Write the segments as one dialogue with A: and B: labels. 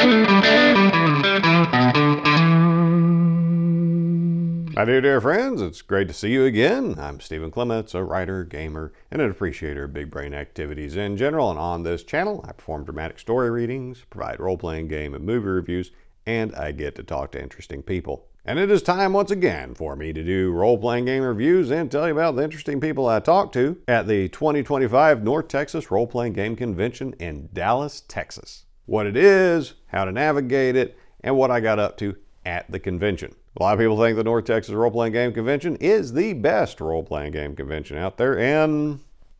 A: My dear friends, it's great to see you again. I'm Stephen Clements, a writer, gamer, and an appreciator of big brain activities in general. And on this channel, I perform dramatic story readings, provide role-playing game and movie reviews, and I get to talk to interesting people. And it is time once again for me to do role-playing game reviews and tell you about the interesting people I talked to at the 2025 North Texas Role-Playing Game Convention in Dallas, Texas. What it is, how to navigate it, and what I got up to at the convention. A lot of people think the North Texas Role-Playing Game Convention is the best role-playing game convention out there, and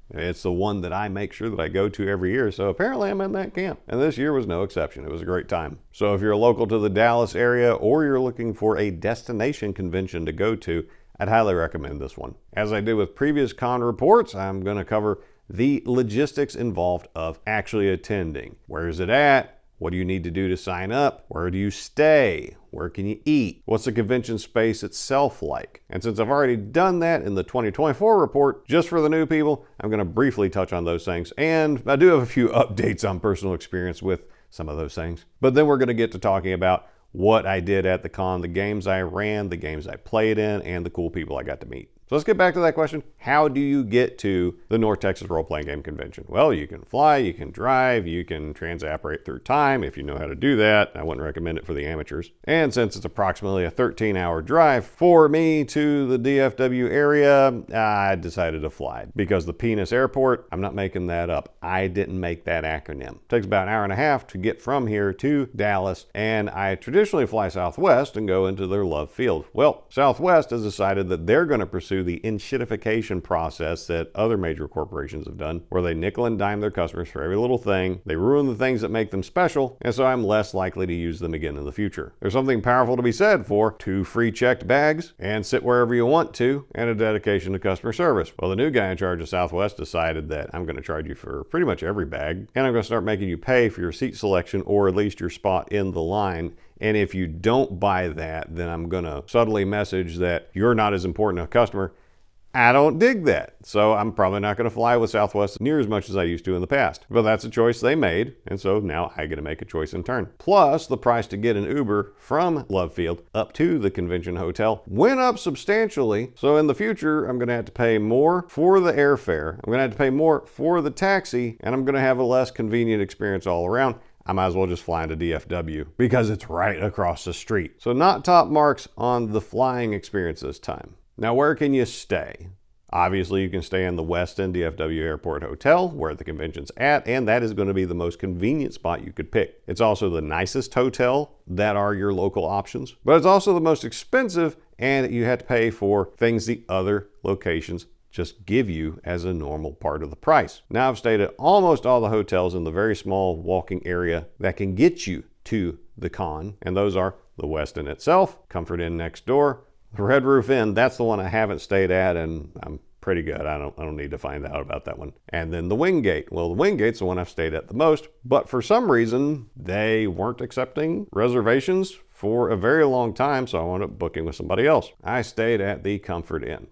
A: it's the one that I make sure that I go to every year, so apparently I'm in that camp. And this year was no exception. It was a great time. So if you're local to the Dallas area or you're looking for a destination convention to go to, I'd highly recommend this one. As I did with previous con reports, I'm going to cover the logistics involved of actually attending. Where is it at? What do you need to do to sign up? Where do you stay? Where can you eat? What's the convention space itself like? And since I've already done that in the 2024 report, just for the new people, I'm going to briefly touch on those things. And I do have a few updates on personal experience with some of those things. But then we're going to get to talking about what I did at the con, the games I ran, the games I played in, and the cool people I got to meet. So let's get back to that question. How do you get to the North Texas Role-Playing Game Convention? Well, you can fly, you can drive, you can transapparate through time if you know how to do that. I wouldn't recommend it for the amateurs. And since it's approximately a 13-hour drive for me to the DFW area, I decided to fly. Because the Penis Airport, I'm not making that up. I didn't make that acronym. It takes about an hour and a half to get from here to Dallas, and I traditionally fly Southwest and go into their Love Field. Well, Southwest has decided that they're going to pursue the in-shitification process that other major corporations have done, where they nickel and dime their customers for every little thing. They ruin the things that make them special, and so I'm less likely to use them again in the future. There's something powerful to be said for 2 free checked bags and sit wherever you want to, and a dedication to customer service. Well, the new guy in charge of Southwest decided that I'm going to charge you for pretty much every bag, and I'm going to start making you pay for your seat selection or at least your spot in the line. And if you don't buy that, then I'm going to subtly message that you're not as important a customer. I don't dig that. So I'm probably not going to fly with Southwest near as much as I used to in the past. But that's a choice they made. And so now I get to make a choice in turn. Plus, the price to get an Uber from Love Field up to the convention hotel went up substantially. So in the future, I'm going to have to pay more for the airfare. I'm going to have to pay more for the taxi. And I'm going to have a less convenient experience all around. I might as well just fly into DFW because it's right across the street. So not top marks on the flying experience this time. Now, where can you stay? Obviously, you can stay in the Westin DFW Airport Hotel where the convention's at, and that is going to be the most convenient spot you could pick. It's also the nicest hotel that are your local options, but it's also the most expensive, and you have to pay for things the other locations just give you as a normal part of the price. Now, I've stayed at almost all the hotels in the very small walking area that can get you to the con, and those are the Westin itself, Comfort Inn next door, the Red Roof Inn. That's the one I haven't stayed at, and I'm pretty good. I don't need to find out about that one. And then the Wingate. Well, the Wingate's the one I've stayed at the most, but for some reason they weren't accepting reservations for a very long time, so I wound up booking with somebody else. I stayed at the Comfort Inn.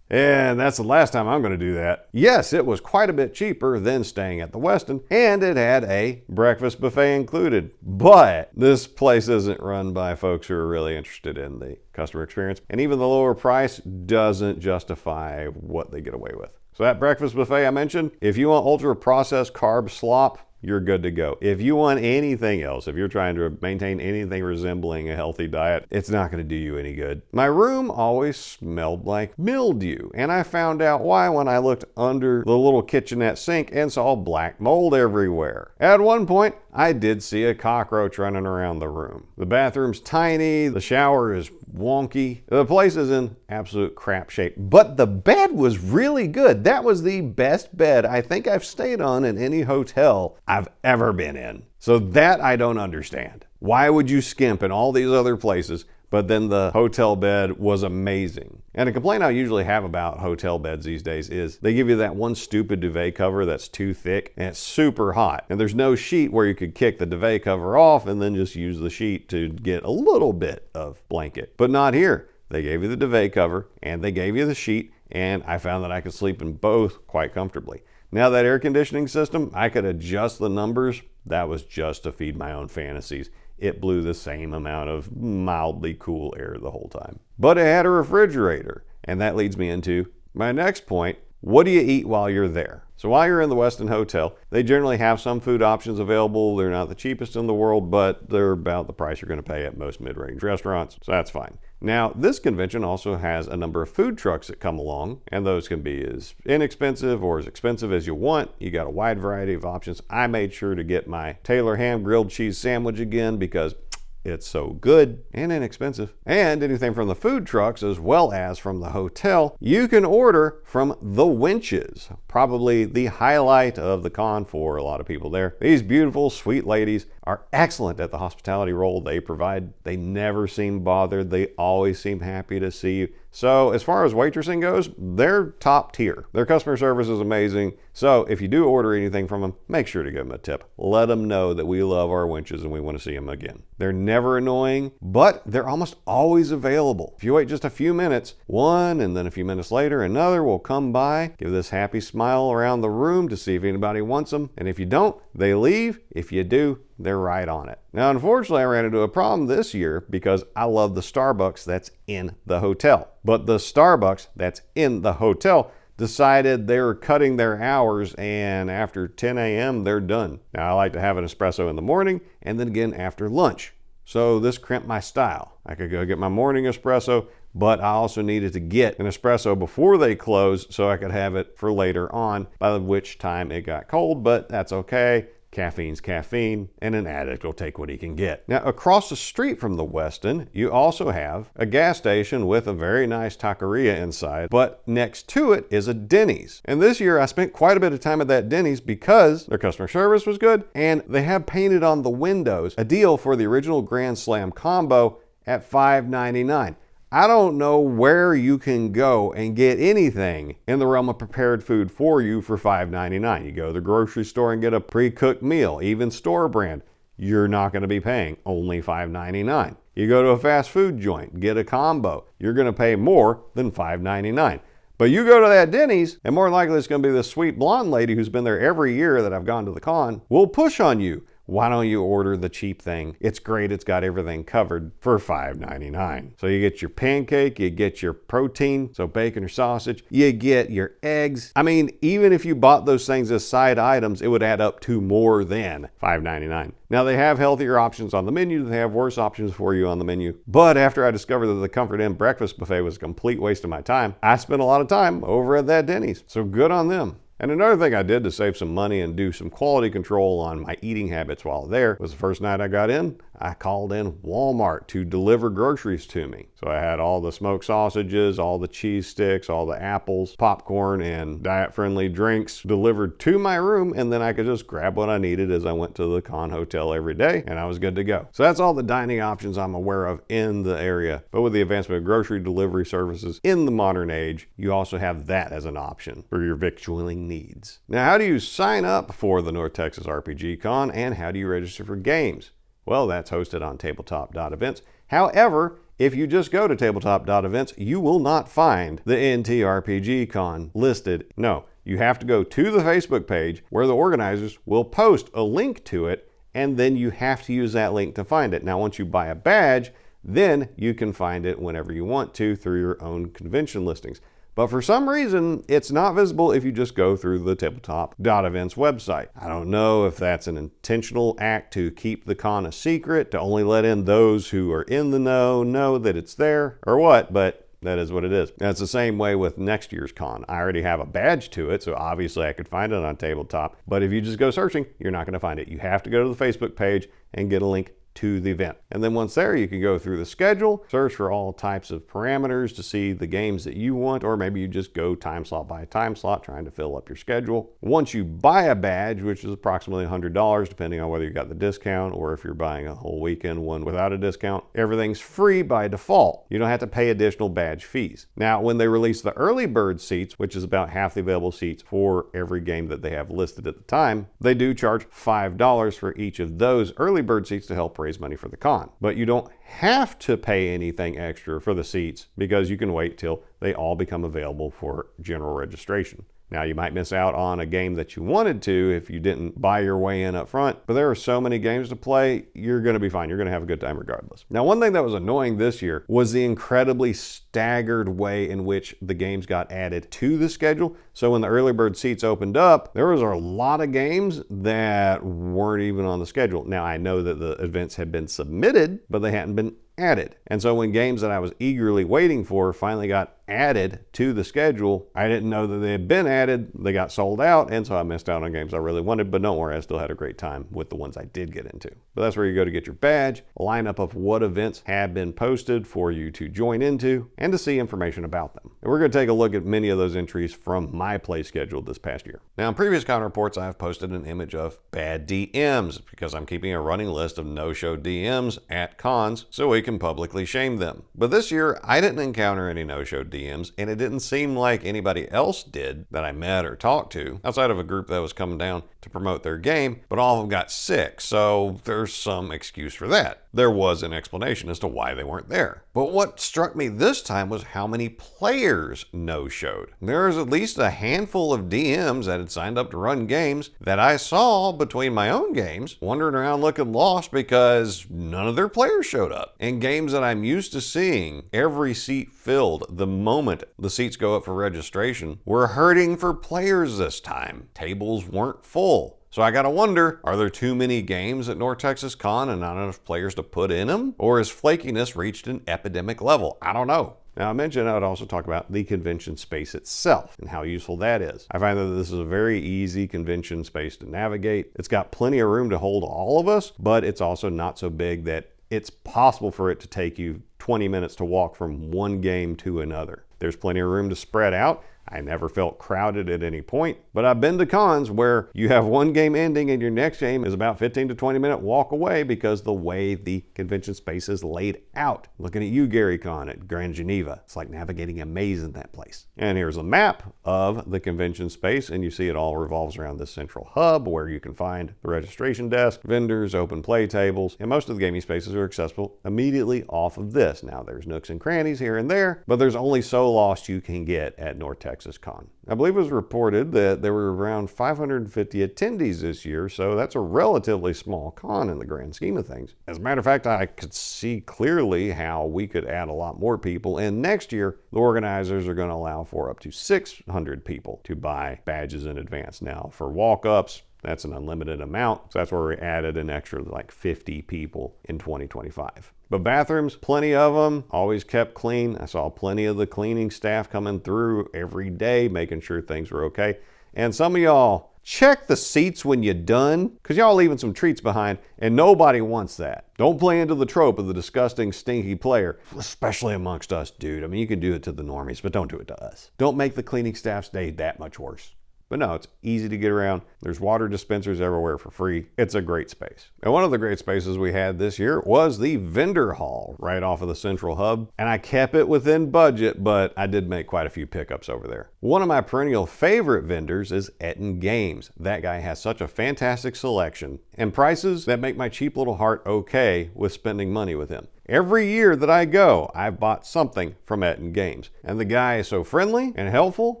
A: And that's the last time I'm going to do that. Yes, it was quite a bit cheaper than staying at the Westin, and it had a breakfast buffet included. But this place isn't run by folks who are really interested in the customer experience, and even the lower price doesn't justify what they get away with. So that breakfast buffet I mentioned, if you want ultra-processed carb slop, you're good to go. If you want anything else, if you're trying to maintain anything resembling a healthy diet, it's not going to do you any good. My room always smelled like mildew, and I found out why when I looked under the little kitchenette sink and saw black mold everywhere. At one point, I did see a cockroach running around the room. The bathroom's tiny, the shower is wonky, the place is in absolute crap shape, but the bed was really good. That was the best bed I think I've stayed on in any hotel I've ever been in. So that I don't understand. Why would you skimp in all these other places, but then the hotel bed was amazing? And a complaint I usually have about hotel beds these days is they give you that one stupid duvet cover that's too thick and it's super hot. And there's no sheet where you could kick the duvet cover off and then just use the sheet to get a little bit of blanket. But not here. They gave you the duvet cover and they gave you the sheet, and I found that I could sleep in both quite comfortably. Now that air conditioning system, I could adjust the numbers that was just to feed my own fantasies. It blew the same amount of mildly cool air the whole time. But it had a refrigerator, and that leads me into my next point. What do you eat while you're there? So while you're in the Westin Hotel, they generally have some food options available. They're not the cheapest in the world, but they're about the price you're going to pay at most mid-range restaurants, so that's fine. Now, this convention also has a number of food trucks that come along, and those can be as inexpensive or as expensive as you want. You got a wide variety of options. I made sure to get my Taylor ham grilled cheese sandwich again because it's so good and inexpensive. And anything from the food trucks as well as from the hotel, you can order from the Winches, probably the highlight of the con for a lot of people there. These beautiful, sweet ladies are excellent at the hospitality role they provide. They never seem bothered. They always seem happy to see you. So as far as waitressing goes, they're top tier. Their customer service is amazing. So if you do order anything from them, make sure to give them a tip. Let them know that we love our Winches and we want to see them again. They're never annoying, but they're almost always available. If you wait just a few minutes, one and then a few minutes later, another will come by, give this happy smile around the room to see if anybody wants them. And if you don't, they leave. If you do, they're right on it. Now, unfortunately, I ran into a problem this year because I love the Starbucks that's in the hotel. But the Starbucks that's in the hotel decided they were cutting their hours, and after 10 a.m. they're done. Now, I like to have an espresso in the morning and then again after lunch. So this crimped my style. I could go get my morning espresso, but I also needed to get an espresso before they closed so I could have it for later on, by which time it got cold, but that's okay. Caffeine's caffeine, and an addict will take what he can get. Now, across the street from the Westin, you also have a gas station with a very nice taqueria inside, but next to it is a Denny's. And this year, I spent quite a bit of time at that Denny's because their customer service was good, and they have painted on the windows a deal for the original Grand Slam combo at $5.99. I don't know where you can go and get anything in the realm of prepared food for you for $5.99. You go to the grocery store and get a pre-cooked meal, even store brand. You're not going to be paying only $5.99. You go to a fast food joint, get a combo. You're going to pay more than $5.99. But you go to that Denny's, and more likely it's going to be this sweet blonde lady who's been there every year that I've gone to the con, will push on you. Why don't you order the cheap thing? It's great. It's got everything covered for $5.99. So you get your pancake, you get your protein, so bacon or sausage, you get your eggs. I mean, even if you bought those things as side items, it would add up to more than $5.99. Now, they have healthier options on the menu. They have worse options for you on the menu. But after I discovered that the Comfort Inn breakfast buffet was a complete waste of my time, I spent a lot of time over at that Denny's. So good on them. And another thing I did to save some money and do some quality control on my eating habits while there was the first night I got in, I called in Walmart to deliver groceries to me. So I had all the smoked sausages, all the cheese sticks, all the apples, popcorn, and diet-friendly drinks delivered to my room, and then I could just grab what I needed as I went to the con hotel every day, and I was good to go. So that's all the dining options I'm aware of in the area. But with the advancement of grocery delivery services in the modern age, you also have that as an option for your victualling needs. Now, how do you sign up for the North Texas RPG Con, and how do you register for games? Well, that's hosted on tabletop.events. However, if you just go to tabletop.events, you will not find the NTRPG Con listed. No, you have to go to the Facebook page where the organizers will post a link to it, and then you have to use that link to find it. Now, once you buy a badge, then you can find it whenever you want to through your own convention listings. But for some reason, it's not visible if you just go through the tabletop.events website. I don't know if that's an intentional act to keep the con a secret, to only let in those who are in the know that it's there, or what, but that is what it is. And it's the same way with next year's con. I already have a badge to it, so obviously I could find it on tabletop. But if you just go searching, you're not going to find it. You have to go to the Facebook page and get a link to the event. And then once there, you can go through the schedule, search for all types of parameters to see the games that you want, or maybe you just go time slot by time slot trying to fill up your schedule. Once you buy a badge, which is approximately $100, depending on whether you got the discount or if you're buying a whole weekend one without a discount, everything's free by default. You don't have to pay additional badge fees. Now, when they release the early bird seats, which is about half the available seats for every game that they have listed at the time, they do charge $5 for each of those early bird seats to help raise money for the con. But you don't have to pay anything extra for the seats because you can wait till they all become available for general registration. Now, you might miss out on a game that you wanted to if you didn't buy your way in up front, but there are so many games to play, you're going to be fine. You're going to have a good time regardless. Now, one thing that was annoying this year was the incredibly staggered way in which the games got added to the schedule. So when the early bird seats opened up, there was a lot of games that weren't even on the schedule. Now, I know that the events had been submitted, but they hadn't been added. And so when games that I was eagerly waiting for finally got added to the schedule, I didn't know that they had been added. They got sold out, and so I missed out on games I really wanted, but don't worry, I still had a great time with the ones I did get into. But that's where you go to get your badge, a lineup of what events have been posted for you to join into, and to see information about them. And we're going to take a look at many of those entries from my play schedule this past year. Now, in previous con reports, I've posted an image of bad DMs because I'm keeping a running list of no-show DMs at cons so we can publicly shame them. But this year, I didn't encounter any no-show DMs, and it didn't seem like anybody else did that I met or talked to, outside of a group that was coming down to promote their game, but all of them got sick, so there's some excuse for that. There was an explanation as to why they weren't there. But what struck me this time was how many players no-showed. There was at least a handful of DMs that had signed up to run games that I saw between my own games, wandering around looking lost because none of their players showed up. In games that I'm used to seeing every seat filled the moment the seats go up for registration, we're hurting for players this time. Tables weren't full. So I gotta wonder, are there too many games at North Texas Con and not enough players to put in them? Or has flakiness reached an epidemic level? I don't know. Now, I mentioned I would also talk about the convention space itself and how useful that is. I find that this is a very easy convention space to navigate. It's got plenty of room to hold all of us, but it's also not so big that it's possible for it to take you 20 minutes to walk from one game to another. There's plenty of room to spread out. I never felt crowded at any point, but I've been to cons where you have one game ending and your next game is about 15 to 20 minute walk away because the way the convention space is laid out. Looking at you, Gary Con at Grand Geneva. It's like navigating a maze in that place. And here's a map of the convention space, and you see it all revolves around this central hub where you can find the registration desk, vendors, open play tables, and most of the gaming spaces are accessible immediately off of this. Now, there's nooks and crannies here and there, but there's only so lost you can get at North Texas Con. I believe it was reported that there were around 550 attendees this year, so that's a relatively small con in the grand scheme of things. As a matter of fact, I could see clearly how we could add a lot more people, and next year, the organizers are going to allow for up to 600 people to buy badges in advance. Now, for walk-ups, that's an unlimited amount, so that's where we added an extra like 50 people in 2025. But bathrooms, plenty of them, always kept clean. I saw plenty of the cleaning staff coming through every day, making sure things were okay. And some of y'all, check the seats when you're done, because y'all leaving some treats behind, and nobody wants that. Don't play into the trope of the disgusting, stinky player, especially amongst us, dude. I mean, you can do it to the normies, but don't do it to us. Don't make the cleaning staff's day that much worse. But no, it's easy to get around. There's water dispensers everywhere for free. It's a great space. And one of the great spaces we had this year was the vendor hall right off of the central hub. And I kept it within budget, but I did make quite a few pickups over there. One of my perennial favorite vendors is Etten Games. That guy has such a fantastic selection and prices that make my cheap little heart okay with spending money with him. Every year that I go, I've bought something from Etten Games. And the guy is so friendly and helpful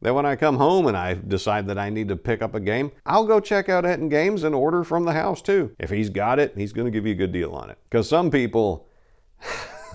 A: that when I come home and I decide that I need to pick up a game, I'll go check out Etten Games and order from the house too. If he's got it, he's going to give you a good deal on it. Because some people,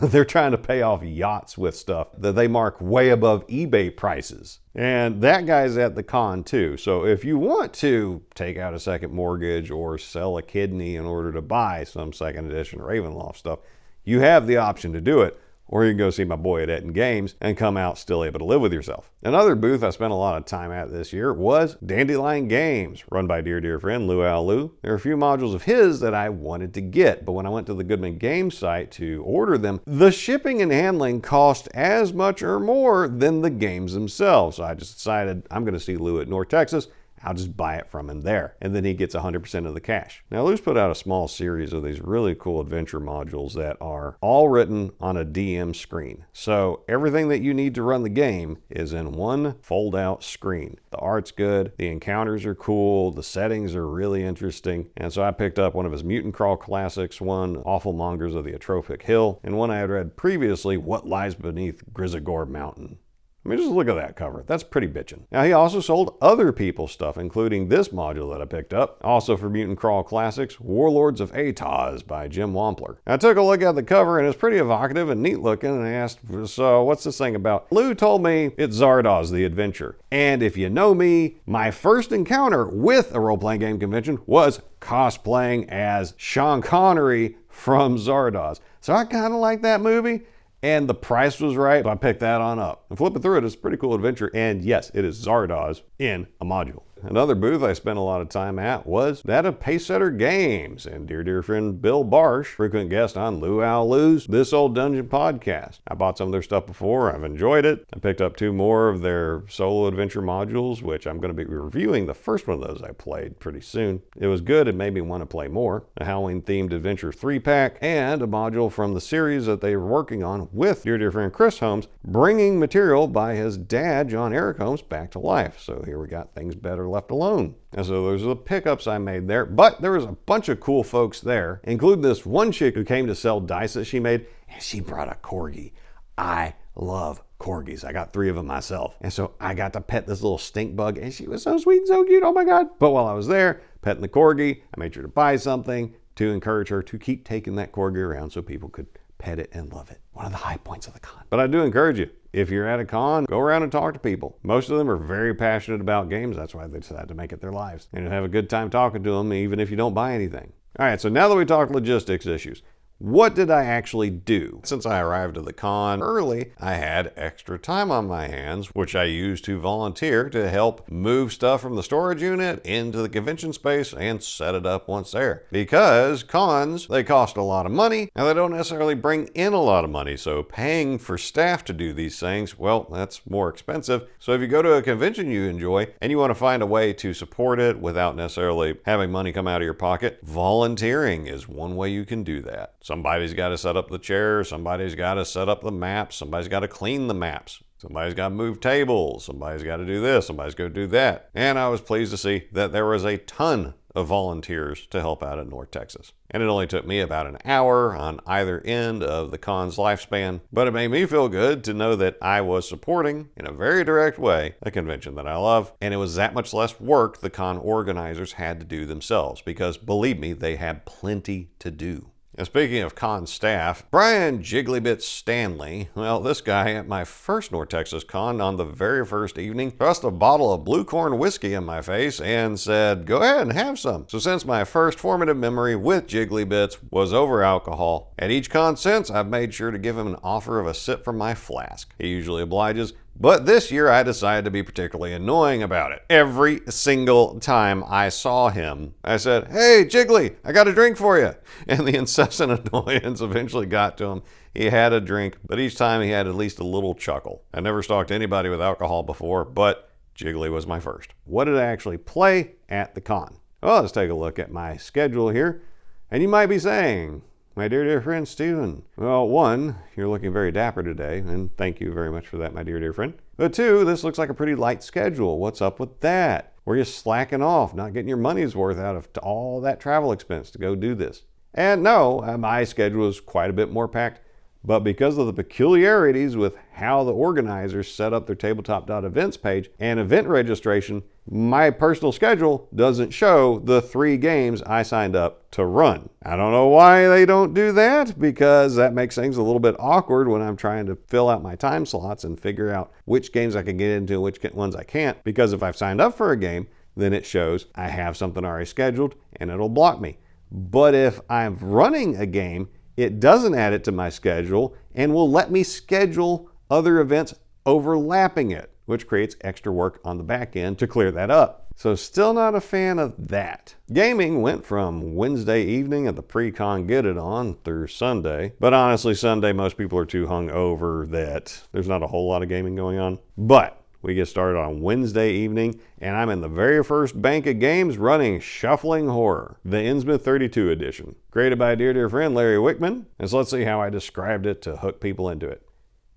A: they're trying to pay off yachts with stuff that they mark way above eBay prices. And that guy's at the con too. So if you want to take out a second mortgage or sell a kidney in order to buy some second edition Ravenloft stuff, you have the option to do it, or you can go see my boy at Etten Games and come out still able to live with yourself. Another booth I spent a lot of time at this year was Dandelion Games, run by dear friend Luau Lu. There are a few modules of his that I wanted to get, but when I went to the Goodman Games site to order them, the shipping and handling cost as much or more than the games themselves. So I just decided I'm going to see Lou at North Texas. I'll just buy it from him there, and then he gets 100% of the cash. Now, Lou's put out a small series of these really cool adventure modules that are all written on a DM screen. So everything that you need to run the game is in one fold-out screen. The art's good, the encounters are cool, the settings are really interesting, and so I picked up one of his Mutant Crawl classics, one Awful Mongers of the Atrophic Hill, and one I had read previously, What Lies Beneath Grisagor Mountain. I mean, just look at that cover. That's pretty bitchin'. Now, he also sold other people's stuff, including this module that I picked up. Also for Mutant Crawl Classics, Warlords of Ataz by Jim Wampler. I took a look at the cover, and it's pretty evocative and neat looking, and I asked, so what's this thing about? Lou told me it's Zardoz the Adventure. And if you know me, my first encounter with a role-playing game convention was cosplaying as Sean Connery from Zardoz. So I kind of like that movie. And the price was right, so I picked that on up. And flipping through it is a pretty cool adventure, and yes, it is Zardoz in a module. Another booth I spent a lot of time at was that of Pacesetter Games, and dear friend Bill Barsh, frequent guest on Luau Lou's This Old Dungeon podcast. I bought some of their stuff before, I've enjoyed it. I picked up 2 more of their solo adventure modules, which I'm going to be reviewing the first one of those I played pretty soon. It was good, it made me want to play more. A Halloween-themed adventure 3-pack, and a module from the series that they were working on with dear friend Chris Holmes, bringing material by his dad, John Eric Holmes, back to life. So here we got Things Better Left Alone. And so those are the pickups I made there, but there was a bunch of cool folks there, including this one chick who came to sell dice that she made, and she brought a corgi. I love corgis. I got 3 of them myself. And so I got to pet this little stink bug, and she was so sweet and so cute. Oh my God. But while I was there petting the corgi, I made sure to buy something to encourage her to keep taking that corgi around so people could pet it and love it. One of the high points of the con. But I do encourage you, if you're at a con, go around and talk to people. Most of them are very passionate about games. That's why they decide to make it their lives. And you'll have a good time talking to them, even if you don't buy anything. All right, so now that we talked logistics issues, what did I actually do? Since I arrived at the con early, I had extra time on my hands, which I used to volunteer to help move stuff from the storage unit into the convention space and set it up once there. Because cons, they cost a lot of money, and they don't necessarily bring in a lot of money. So paying for staff to do these things, well, that's more expensive. So if you go to a convention you enjoy and you want to find a way to support it without necessarily having money come out of your pocket, volunteering is one way you can do that. Somebody's got to set up the chairs, somebody's got to set up the maps, somebody's got to clean the maps, somebody's got to move tables, somebody's got to do this, somebody's got to do that. And I was pleased to see that there was a ton of volunteers to help out in North Texas. And it only took me about an hour on either end of the con's lifespan, but it made me feel good to know that I was supporting, in a very direct way, a convention that I love, and it was that much less work the con organizers had to do themselves, because believe me, they had plenty to do. And speaking of con staff, Brian Jigglybit Stanley, well, this guy at my first North Texas con on the very first evening thrust a bottle of Blue Corn whiskey in my face and said, go ahead and have some. So since my first formative memory with Jigglybits was over alcohol, at each con since, I've made sure to give him an offer of a sip from my flask. He usually obliges, but this year I decided to be particularly annoying about it. Every single time I saw him, I said, hey, Jiggly, I got a drink for you. And the incessant annoyance eventually got to him. He had a drink, but each time he had at least a little chuckle. I never stalked anybody with alcohol before, but Jiggly was my first. What did I actually play at the con? Well, let's take a look at my schedule here. And you might be saying, my dear friend Steven, well, 1, you're looking very dapper today, and thank you very much for that, my dear friend. But 2, this looks like a pretty light schedule. What's up with that? Were you slacking off, not getting your money's worth out of all that travel expense to go do this? And no, my schedule is quite a bit more packed, but because of the peculiarities with how the organizers set up their tabletop.events page and event registration, my personal schedule doesn't show the 3 games I signed up to run. I don't know why they don't do that, because that makes things a little bit awkward when I'm trying to fill out my time slots and figure out which games I can get into and which ones I can't. Because if I've signed up for a game, then it shows I have something already scheduled and it'll block me. But if I'm running a game, it doesn't add it to my schedule and will let me schedule other events overlapping it, which creates extra work on the back end to clear that up. So still not a fan of that. Gaming went from Wednesday evening at the pre-con Get It On through Sunday. But honestly, Sunday, most people are too hungover that there's not a whole lot of gaming going on. But we get started on Wednesday evening, and I'm in the very first bank of games running Shuffling Horror, the Innsmouth 32 edition. Created by dear friend Larry Wickman, and so let's see how I described it to hook people into it.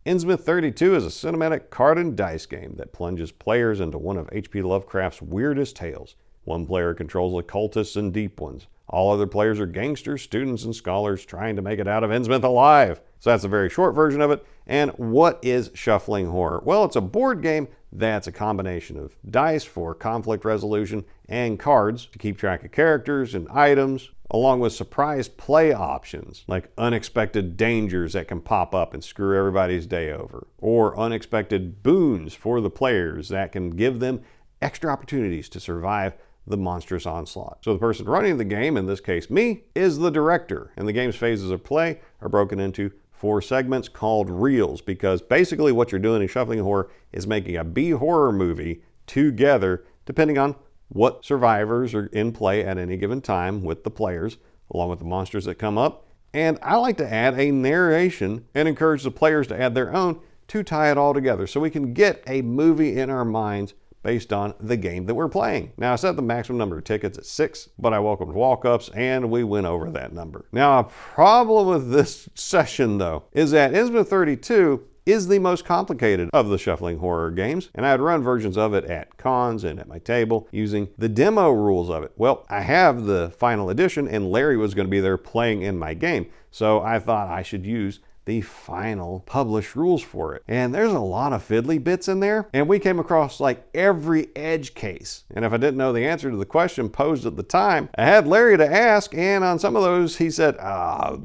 A: Innsmouth 32 is a cinematic card and dice game that plunges players into one of H.P. Lovecraft's weirdest tales. One player controls occultists and deep ones, All other players are gangsters, students, and scholars trying to make it out of Innsmouth alive. So that's a very short version of it. And what is Shuffling Horror? Well, it's a board game that's a combination of dice for conflict resolution and cards to keep track of characters and items, along with surprise play options like unexpected dangers that can pop up and screw everybody's day over, or unexpected boons for the players that can give them extra opportunities to survive the monstrous onslaught. So the person running the game, in this case me, is the director, and the game's phases of play are broken into 4 segments called reels, because basically what you're doing in Shuffling Horror is making a B-horror movie together, depending on what survivors are in play at any given time with the players, along with the monsters that come up. And I like to add a narration and encourage the players to add their own to tie it all together so we can get a movie in our minds based on the game that we're playing. Now, I set the maximum number of tickets at 6, but I welcomed walk-ups and we went over that number. Now, a problem with this session, though, is that Innsmouth 32 is the most complicated of the Shuffling Horror games, and I had run versions of it at cons and at my table using the demo rules of it. Well, I have the final edition, and Larry was going to be there playing in my game, so I thought I should use the final published rules for it. And there's a lot of fiddly bits in there, and we came across like every edge case. And if I didn't know the answer to the question posed at the time, I had Larry to ask, and on some of those he said, I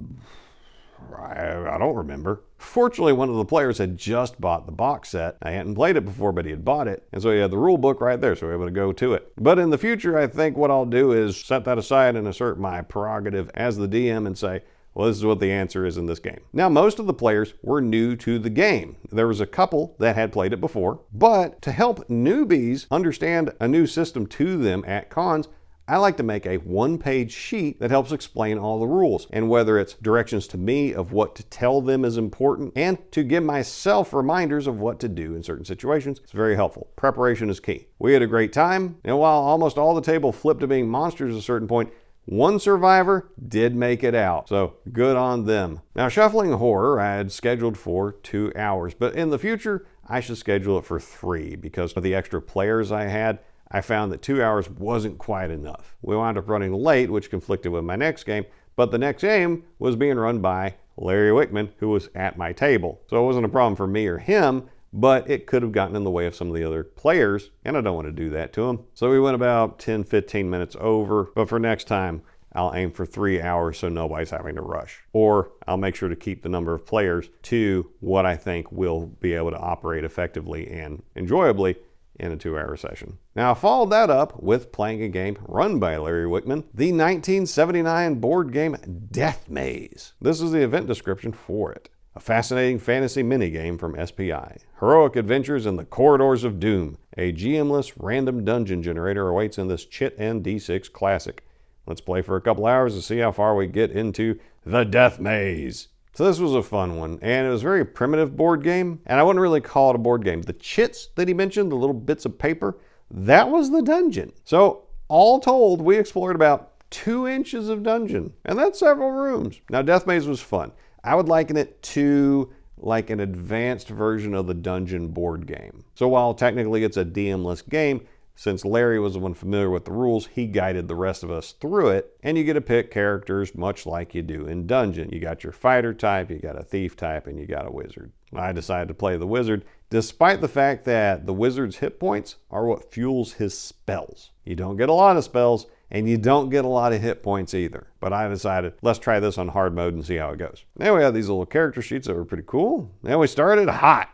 A: don't remember. Fortunately, one of the players had just bought the box set. I hadn't played it before, but he had bought it. And so he had the rule book right there, so we were able to go to it. But in the future, I think what I'll do is set that aside and assert my prerogative as the DM and say, well, this is what the answer is in this game. Now, most of the players were new to the game. There was a couple that had played it before, but to help newbies understand a new system to them at cons, I like to make a one-page sheet that helps explain all the rules, and whether it's directions to me of what to tell them is important, and to give myself reminders of what to do in certain situations, it's very helpful. Preparation is key. We had a great time, and while almost all the table flipped to being monsters at a certain point, one survivor did make it out, so good on them. Now, Shuffling Horror I had scheduled for 2 hours, but in the future, I should schedule it for 3 because of the extra players I had. I found that 2 hours wasn't quite enough. We wound up running late, which conflicted with my next game, but the next game was being run by Larry Wickman, who was at my table. So it wasn't a problem for me or him, but it could have gotten in the way of some of the other players, and I don't want to do that to them. So we went about 10-15 minutes over, but for next time, I'll aim for 3 hours so nobody's having to rush. Or I'll make sure to keep the number of players to what I think will be able to operate effectively and enjoyably in a 2-hour session. Now, I followed that up with playing a game run by Larry Wickman, the 1979 board game Death Maze. This is the event description for it. A fascinating fantasy minigame from SPI. Heroic adventures in the corridors of doom. A GM-less random dungeon generator awaits in this Chit and D6 classic. Let's play for a couple hours to see how far we get into the Death Maze. So this was a fun one, and it was a very primitive board game, and I wouldn't really call it a board game. The chits that he mentioned, the little bits of paper, that was the dungeon. So all told, we explored about 2 inches of dungeon, and that's several rooms. Now, Death Maze was fun. I would liken it to like an advanced version of the dungeon board game. So while technically it's a DM-less game, since Larry was the one familiar with the rules, he guided the rest of us through it, and you get to pick characters much like you do in Dungeon. You got your fighter type, you got a thief type, and you got a wizard. I decided to play the wizard, despite the fact that the wizard's hit points are what fuels his spells. You don't get a lot of spells, and you don't get a lot of hit points either. But I decided, let's try this on hard mode and see how it goes. Now we have these little character sheets that were pretty cool. Now we started hot,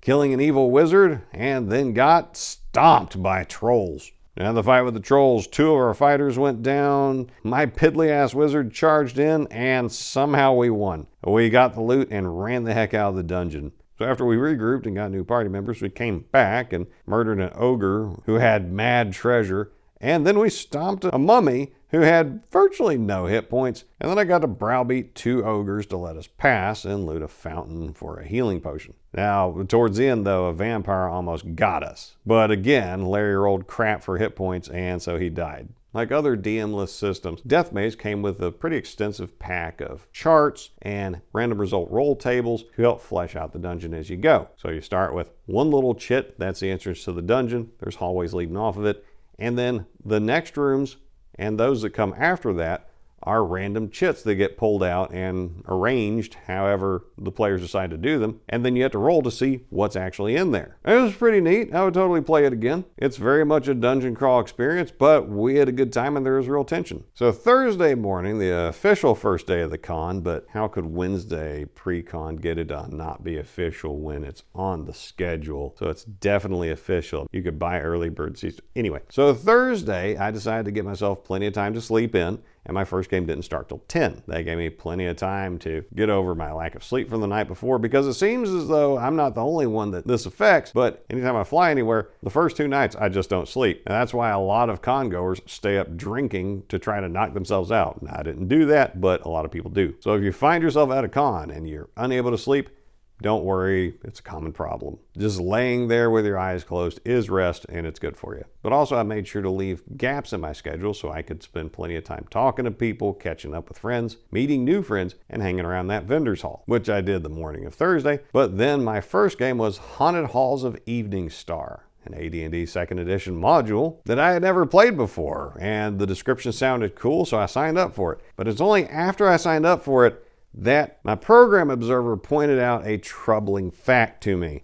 A: killing an evil wizard, and then got stomped by trolls. Now the fight with the trolls, 2 of our fighters went down, my piddly ass wizard charged in, and somehow we won. We got the loot and ran the heck out of the dungeon. So after we regrouped and got new party members, we came back and murdered an ogre who had mad treasure, and then we stomped a mummy who had virtually no hit points, and then I got to browbeat 2 ogres to let us pass and loot a fountain for a healing potion. Now, towards the end though, a vampire almost got us. But again, Larry rolled crap for hit points, and so he died. Like other DM-less systems, Death Maze came with a pretty extensive pack of charts and random result roll tables to help flesh out the dungeon as you go. So you start with one little chit, that's the entrance to the dungeon. There's hallways leading off of it. And then the next rooms and those that come after that are random chits that get pulled out and arranged however the players decide to do them, and then you have to roll to see what's actually in there. And it was pretty neat. I would totally play it again. It's very much a dungeon crawl experience, but we had a good time and there was real tension. So Thursday morning, the official first day of the con, but how could Wednesday pre-con get it done not be official when it's on the schedule? So it's definitely official. You could buy early bird seats. Anyway, so Thursday, I decided to get myself plenty of time to sleep in, and my first game didn't start till 10. That gave me plenty of time to get over my lack of sleep from the night before, because it seems as though I'm not the only one that this affects, but anytime I fly anywhere, the first 2 nights I just don't sleep. And that's why a lot of con goers stay up drinking to try to knock themselves out. Now, I didn't do that, but a lot of people do. So if you find yourself at a con and you're unable to sleep, don't worry, it's a common problem. Just laying there with your eyes closed is rest, and it's good for you. But also I made sure to leave gaps in my schedule so I could spend plenty of time talking to people, catching up with friends, meeting new friends, and hanging around that vendor's hall, which I did the morning of Thursday. But then my first game was Haunted Halls of Evening Star, an AD&D 2nd edition module that I had never played before, and the description sounded cool, so I signed up for it. But it's only after I signed up for it that my program observer pointed out a troubling fact to me.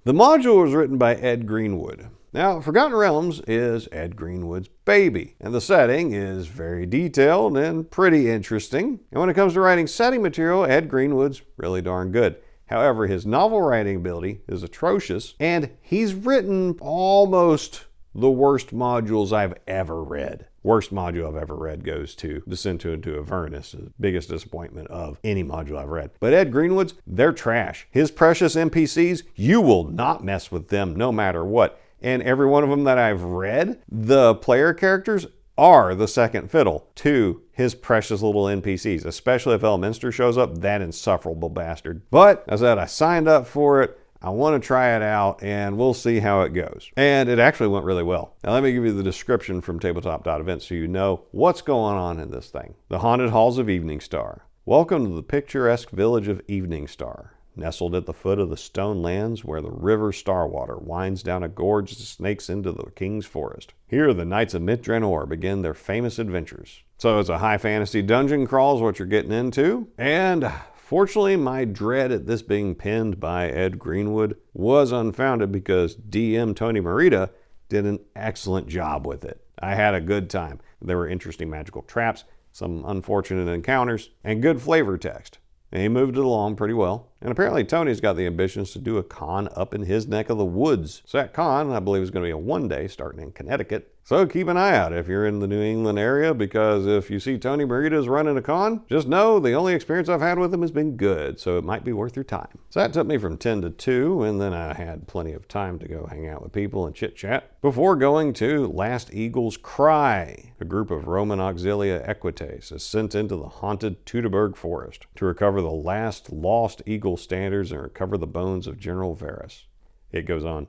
A: The module was written by Ed Greenwood. Now, Forgotten Realms is Ed Greenwood's baby, and the setting is very detailed and pretty interesting. And when it comes to writing setting material, Ed Greenwood's really darn good. However, his novel writing ability is atrocious, and he's written almost the worst modules I've ever read. Worst module I've ever read goes to Descent into Avernus, the biggest disappointment of any module I've read. But Ed Greenwood's, they're trash. His precious NPCs, you will not mess with them no matter what. And every one of them that I've read, the player characters are the second fiddle to his precious little NPCs, especially if Elminster shows up, that insufferable bastard. But as I said, I signed up for it. I want to try it out, and we'll see how it goes. And it actually went really well. Now let me give you the description from tabletop.events so you know what's going on in this thing. The Haunted Halls of Evening Star. Welcome to the picturesque village of Evening Star, nestled at the foot of the stone lands where the river Starwater winds down a gorge that snakes into the King's Forest. Here the Knights of Mithranor begin their famous adventures. So it's a high fantasy dungeon crawl is what you're getting into, and fortunately, my dread at this being penned by Ed Greenwood was unfounded because DM Tony Morita did an excellent job with it. I had a good time. There were interesting magical traps, some unfortunate encounters, and good flavor text. And he moved it along pretty well. And apparently Tony's got the ambitions to do a con up in his neck of the woods. So that con, I believe, is going to be a one-day starting in Connecticut. So keep an eye out if you're in the New England area, because if you see Tony Morita's running a con, just know the only experience I've had with him has been good, so it might be worth your time. So that took me from 10 to 2, and then I had plenty of time to go hang out with people and chit-chat before going to Last Eagle's Cry. A group of Roman Auxilia Equites is sent into the haunted Teutoburg Forest to recover the last lost eagle standards and recover the bones of General Varus. It goes on.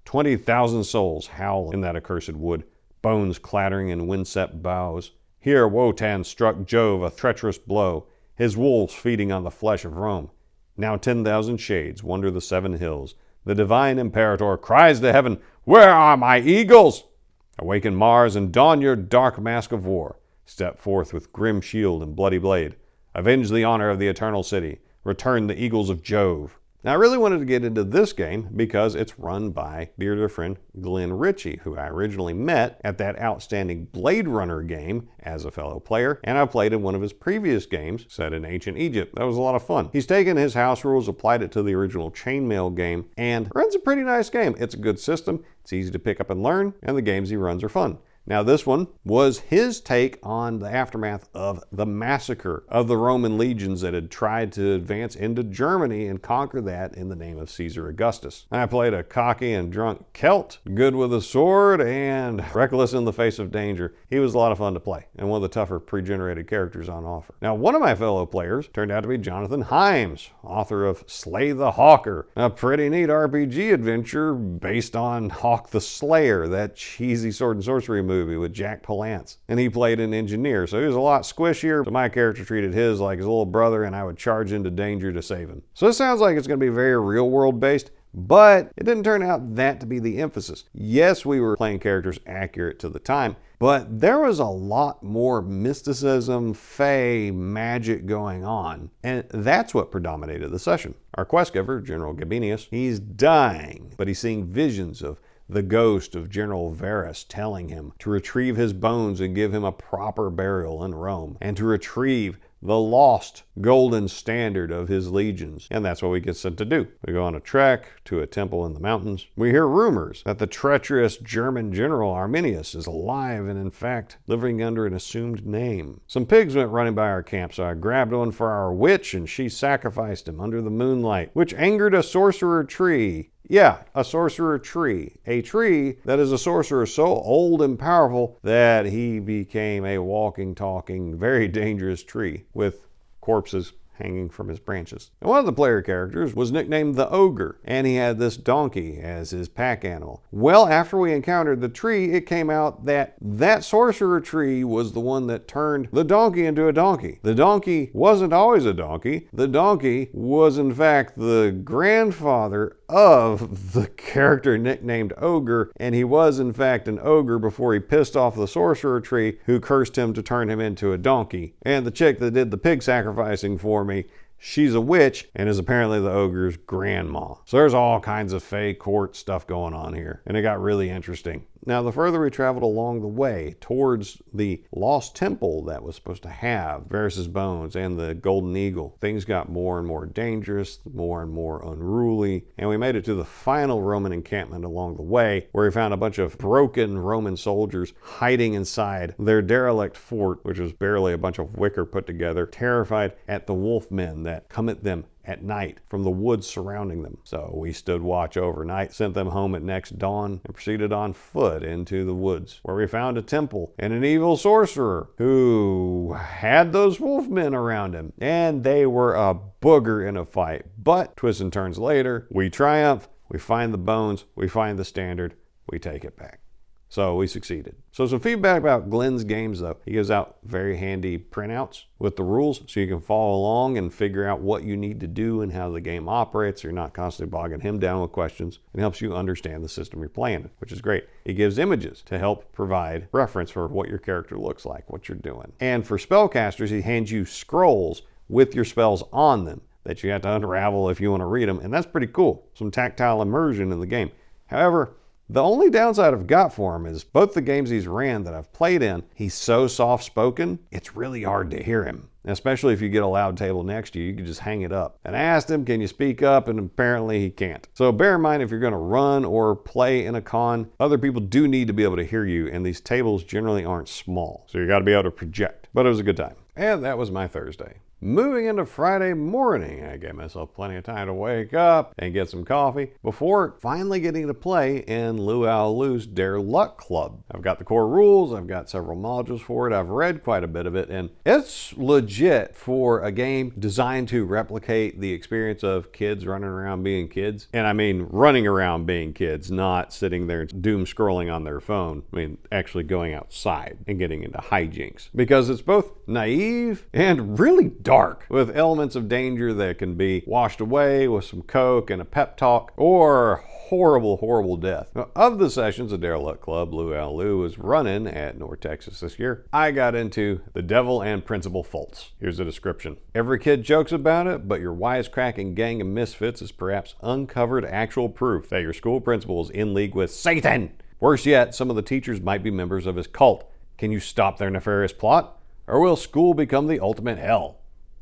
A: 20,000 souls howl in that accursed wood, bones clattering in wind-swept boughs. Here Wotan struck Jove a treacherous blow, his wolves feeding on the flesh of Rome. Now 10,000 shades wander the 7 hills. The divine imperator cries to heaven, "Where are my eagles?" Awaken Mars and don your dark mask of war. Step forth with grim shield and bloody blade. Avenge the honor of the eternal city. Return the eagles of Jove. Now, I really wanted to get into this game because it's run by dear friend Glenn Ritchie, who I originally met at that outstanding Blade Runner game as a fellow player, and I played in one of his previous games set in ancient Egypt. That was a lot of fun. He's taken his house rules, applied it to the original Chainmail game, and runs a pretty nice game. It's a good system, it's easy to pick up and learn, and the games he runs are fun. Now, this one was his take on the aftermath of the massacre of the Roman legions that had tried to advance into Germany and conquer that in the name of Caesar Augustus. I played a cocky and drunk Celt, good with a sword and reckless in the face of danger. He was a lot of fun to play and one of the tougher pre-generated characters on offer. Now, one of my fellow players turned out to be Jonathan Himes, author of Slay the Hawker, a pretty neat RPG adventure based on Hawk the Slayer, that cheesy sword and sorcery movie with Jack Palance. And he played an engineer, so he was a lot squishier. So my character treated his like his little brother, and I would charge into danger to save him. So this sounds like it's going to be very real world based, But it didn't turn out that to be the emphasis. Yes, we were playing characters accurate to the time, but there was a lot more mysticism, fae, magic going on, and that's what predominated the session. Our quest giver, General Gabinius, he's dying, but he's seeing visions of the ghost of General Varus telling him to retrieve his bones and give him a proper burial in Rome, and to retrieve the lost golden standard of his legions. And that's what we get sent to do. We go on a trek to a temple in the mountains. We hear rumors that the treacherous German general Arminius is alive and in fact living under an assumed name. Some pigs went running by our camp, so I grabbed one for our witch and she sacrificed him under the moonlight, which angered a sorcerer tree. Yeah, a sorcerer tree. A tree that is a sorcerer so old and powerful that he became a walking, talking, very dangerous tree with corpses hanging from his branches. And one of the player characters was nicknamed the Ogre, and he had this donkey as his pack animal. Well, after we encountered the tree, it came out that that sorcerer tree was the one that turned the donkey into a donkey. The donkey wasn't always a donkey. The donkey was in fact the grandfather of the character nicknamed Ogre, and he was in fact an ogre before he pissed off the sorcerer tree, who cursed him to turn him into a donkey. And the chick that did the pig sacrificing for me, she's a witch and is apparently the ogre's grandma. So there's all kinds of fae court stuff going on here, and it got really interesting. Now, the further we traveled along the way towards the lost temple that was supposed to have Varus's bones and the golden eagle, things got more and more dangerous, more and more unruly, and we made it to the final Roman encampment along the way, where we found a bunch of broken Roman soldiers hiding inside their derelict fort, which was barely a bunch of wicker put together, terrified at the wolfmen that come at them at night from the woods surrounding them. So we stood watch overnight, sent them home at next dawn, and proceeded on foot into the woods, where we found a temple and an evil sorcerer who had those wolfmen around him, and they were a booger in a fight. But twists and turns later, we triumph, we find the bones, we find the standard, we take it back. So we succeeded. So some feedback about Glenn's games though. He gives out very handy printouts with the rules so you can follow along and figure out what you need to do and how the game operates. You're not constantly bogging him down with questions, and helps you understand the system you're playing, which is great. He gives images to help provide reference for what your character looks like, what you're doing. And for spellcasters, he hands you scrolls with your spells on them that you have to unravel if you want to read them, and that's pretty cool. Some tactile immersion in the game. However, the only downside I've got for him is both the games he's ran that I've played in, he's so soft-spoken, it's really hard to hear him. Especially if you get a loud table next to you, you can just hang it up. And I asked him, can you speak up? And apparently he can't. So bear in mind, if you're going to run or play in a con, other people do need to be able to hear you, and these tables generally aren't small. So you got to be able to project. But it was a good time. And that was my Thursday. Moving into Friday morning, I gave myself plenty of time to wake up and get some coffee before finally getting to play in Luau's Dare Luck Club. I've got the core rules, I've got several modules for it, I've read quite a bit of it, and it's legit for a game designed to replicate the experience of kids running around being kids. And I mean running around being kids, not sitting there doom scrolling on their phone. I mean actually going outside and getting into hijinks. Because it's both naive and really dark, with elements of danger that can be washed away with some coke and a pep talk, or horrible, horrible death. Now, of the sessions the Dare Luck Club Luau was running at North Texas this year, I got into The Devil and Principal Faults. Here's the description. Every kid jokes about it, but your wisecracking gang of misfits has perhaps uncovered actual proof that your school principal is in league with Satan. Worse yet, some of the teachers might be members of his cult. Can you stop their nefarious plot? Or will school become the ultimate hell?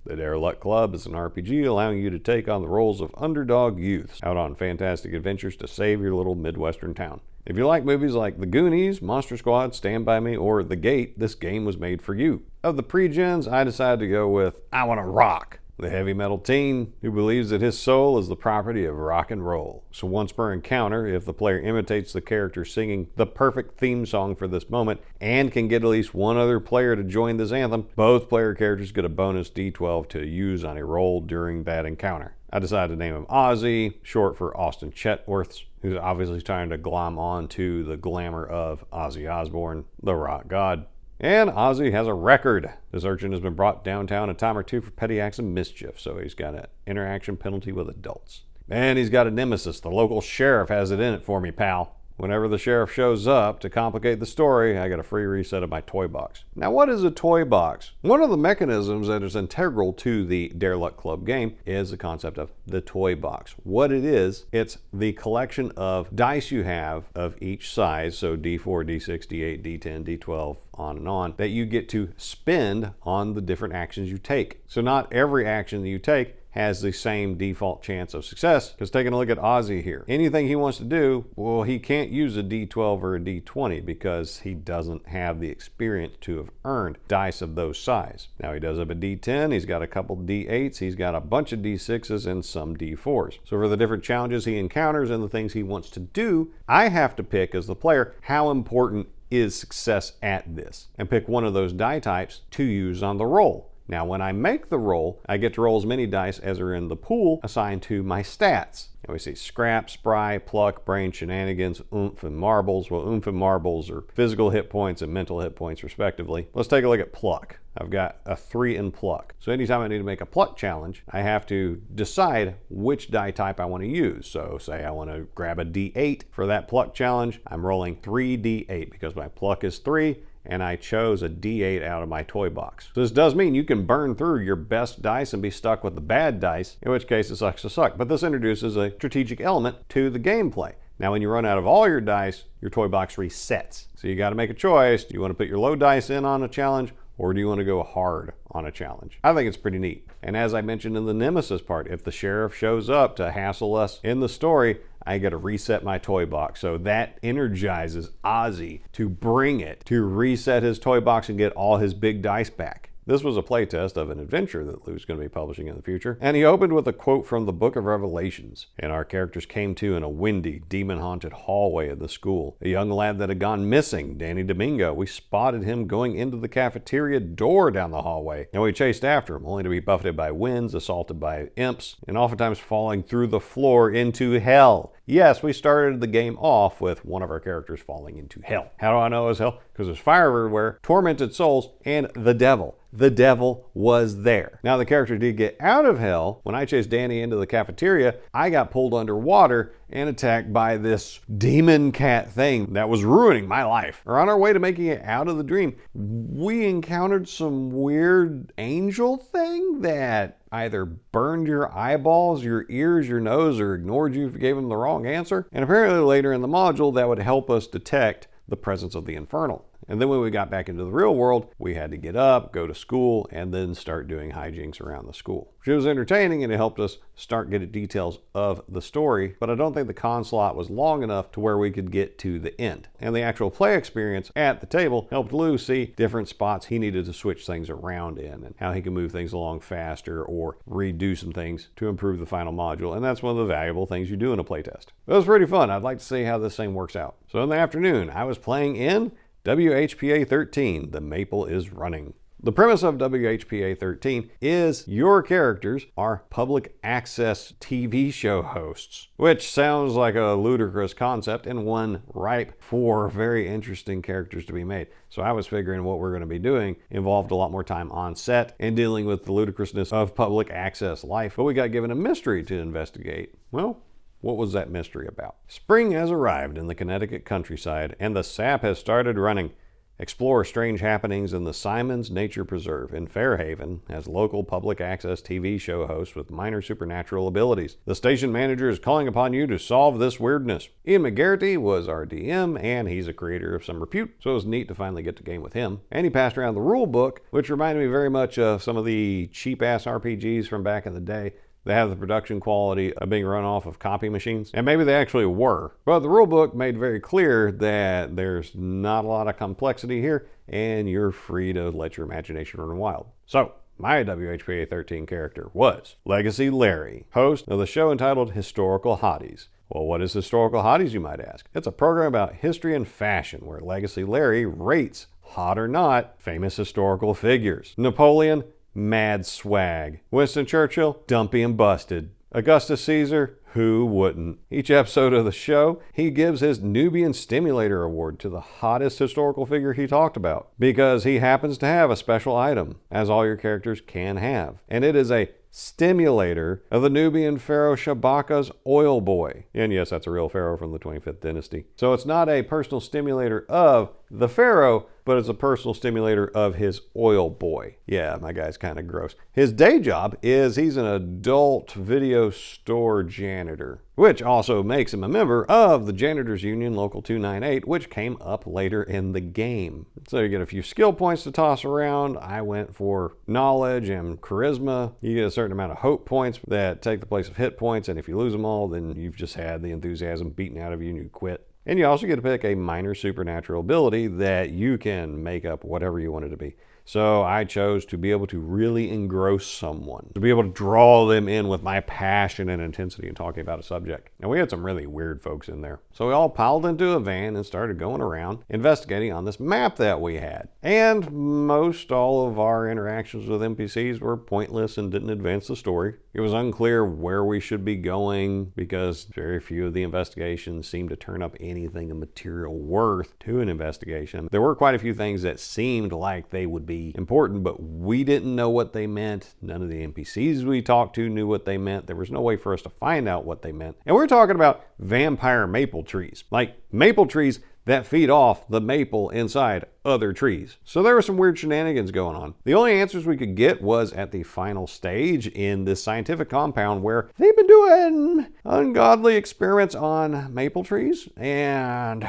A: The Dare Luck Club is an RPG allowing you to take on the roles of underdog youths out on fantastic adventures to save your little Midwestern town. If you like movies like The Goonies, Monster Squad, Stand By Me, or The Gate, this game was made for you. Of the pre-gens, I decided to go with I Wanna Rock, the heavy metal teen who believes that his soul is the property of rock and roll. So once per encounter, if the player imitates the character singing the perfect theme song for this moment and can get at least one other player to join this anthem, both player characters get a bonus D12 to use on a roll during that encounter. I decided to name him Ozzy, short for Austin Chetworths, who's obviously trying to glom on to the glamour of Ozzy Osbourne, the rock god. And Ozzy has a record. This urchin has been brought downtown a time or two for petty acts of mischief, so he's got an interaction penalty with adults. And he's got a nemesis. The local sheriff has it in it for me, pal. Whenever the sheriff shows up to complicate the story, I get a free reset of my toy box. Now, what is a toy box? One of the mechanisms that is integral to the Dare Luck Club game is the concept of the toy box. What it is, it's the collection of dice you have of each size, so D4, D6, D8, D10, D12, on and on, that you get to spend on the different actions you take. So not every action that you take has the same default chance of success, because taking a look at Ozzy here, anything he wants to do, well, he can't use a D12 or a D20 because he doesn't have the experience to have earned dice of those size. Now he does have a D10, he's got a couple D8s, he's got a bunch of D6s and some D4s. So for the different challenges he encounters and the things he wants to do, I have to pick as the player how important is success at this, and pick one of those die types to use on the roll. Now, when I make the roll, I get to roll as many dice as are in the pool assigned to my stats. And we see scrap, spry, pluck, brain, shenanigans, oomph, and marbles. Well, oomph and marbles are physical hit points and mental hit points, respectively. Let's take a look at pluck. I've got a 3 in pluck. So anytime I need to make a pluck challenge, I have to decide which die type I want to use. So say I want to grab a D8 for that pluck challenge. I'm rolling 3 D8 because my pluck is 3. And I chose a D8 out of my toy box. So this does mean you can burn through your best dice and be stuck with the bad dice, in which case it sucks to suck. But this introduces a strategic element to the gameplay. Now, when you run out of all your dice, your toy box resets. So you got to make a choice. Do you want to put your low dice in on a challenge, or do you want to go hard on a challenge? I think it's pretty neat. And as I mentioned in the nemesis part, if the sheriff shows up to hassle us in the story, I got to reset my toy box. So that energizes Ozzy to bring it, to reset his toy box and get all his big dice back. This was a playtest of an adventure that Lou's going to be publishing in the future. And he opened with a quote from the Book of Revelations. And our characters came to in a windy, demon-haunted hallway of the school. A young lad that had gone missing, Danny Domingo. We spotted him going into the cafeteria door down the hallway. And we chased after him, only to be buffeted by winds, assaulted by imps, and oftentimes falling through the floor into hell. Yes, we started the game off with one of our characters falling into hell. How do I know it was hell? Because there's fire everywhere, tormented souls, and the devil. The devil was there. Now, the character did get out of hell. When I chased Danny into the cafeteria, I got pulled underwater and attacked by this demon cat thing that was ruining my life. Or on our way to making it out of the dream, we encountered some weird angel thing that either burned your eyeballs, your ears, your nose, or ignored you if you gave them the wrong answer. And apparently later in the module, that would help us detect the presence of the infernal. And then when we got back into the real world, we had to get up, go to school, and then start doing hijinks around the school. Which was entertaining, and it helped us start getting details of the story, but I don't think the con slot was long enough to where we could get to the end. And the actual play experience at the table helped Lou see different spots he needed to switch things around in, and how he can move things along faster or redo some things to improve the final module. And that's one of the valuable things you do in a playtest. It was pretty fun. I'd like to see how this thing works out. So in the afternoon, I was playing in WHPA 13, The Maple is Running. The premise of WHPA 13 is your characters are public access TV show hosts, which sounds like a ludicrous concept and one ripe for very interesting characters to be made. So I was figuring what we're going to be doing involved a lot more time on set and dealing with the ludicrousness of public access life, but we got given a mystery to investigate. Well, what was that mystery about? Spring has arrived in the Connecticut countryside, and the sap has started running. Explore strange happenings in the Simons Nature Preserve in Fairhaven as local public access TV show host with minor supernatural abilities. The station manager is calling upon you to solve this weirdness. Ian McGarity was our DM, and he's a creator of some repute, so it was neat to finally get to game with him. And he passed around the rule book, which reminded me very much of some of the cheap-ass RPGs from back in the day. They have the production quality of being run off of copy machines, and maybe they actually were. But the rulebook made very clear that there's not a lot of complexity here, and you're free to let your imagination run wild. So, my WHPA 13 character was Legacy Larry, host of the show entitled Historical Hotties. Well, what is Historical Hotties, you might ask? It's a program about history and fashion where Legacy Larry rates, hot or not, famous historical figures. Napoleon, mad swag. Winston Churchill, dumpy and busted. Augustus Caesar, Who wouldn't? Each episode of the show, he gives his Nubian Stimulator Award to the hottest historical figure he talked about, because he happens to have a special item, as all your characters can have. And it is a stimulator of the Nubian pharaoh Shabaka's oil boy. And yes, that's a real pharaoh from the 25th dynasty. So it's not a personal stimulator of the pharaoh, but it's a personal stimulator of his oil boy. Yeah, my guy's kind of gross. His day job is he's an adult video store janitor, which also makes him a member of the Janitors Union Local 298, which came up later in the game. So you get a few skill points to toss around. I went for knowledge and charisma. You get a certain amount of hope points that take the place of hit points, and if you lose them all, then you've just had the enthusiasm beaten out of you and you quit. And you also get to pick a minor supernatural ability that you can make up whatever you want it to be. So I chose to be able to really engross someone, to be able to draw them in with my passion and intensity in talking about a subject. And we had some really weird folks in there. So we all piled into a van and started going around investigating on this map that we had. And most all of our interactions with NPCs were pointless and didn't advance the story. It was unclear where we should be going because very few of the investigations seemed to turn up anything of material worth to an investigation. There were quite a few things that seemed like they would be important, but we didn't know what they meant. None of the NPCs we talked to knew what they meant. There was no way for us to find out what they meant. And we're talking about vampire maple trees, like maple trees that feed off the maple inside other trees. So there were some weird shenanigans going on. The only answers we could get was at the final stage in this scientific compound where they've been doing ungodly experiments on maple trees, and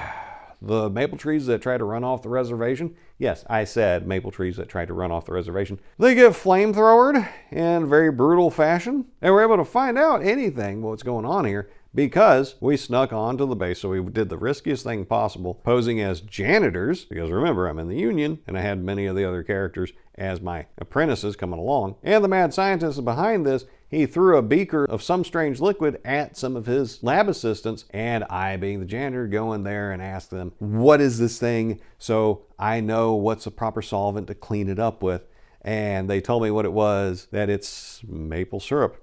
A: the maple trees that try to run off the reservation, yes, I said maple trees that try to run off the reservation, they get flamethrowered in very brutal fashion. And we're able to find out anything what's going on here because we snuck onto the base. So we did the riskiest thing possible, posing as janitors, because remember, I'm in the Union and I had many of the other characters as my apprentices coming along. And the mad scientist behind this, he threw a beaker of some strange liquid at some of his lab assistants, and I, being the janitor, go in there and ask them, what is this thing? So I know what's a proper solvent to clean it up with. And they told me what it was, that it's maple syrup.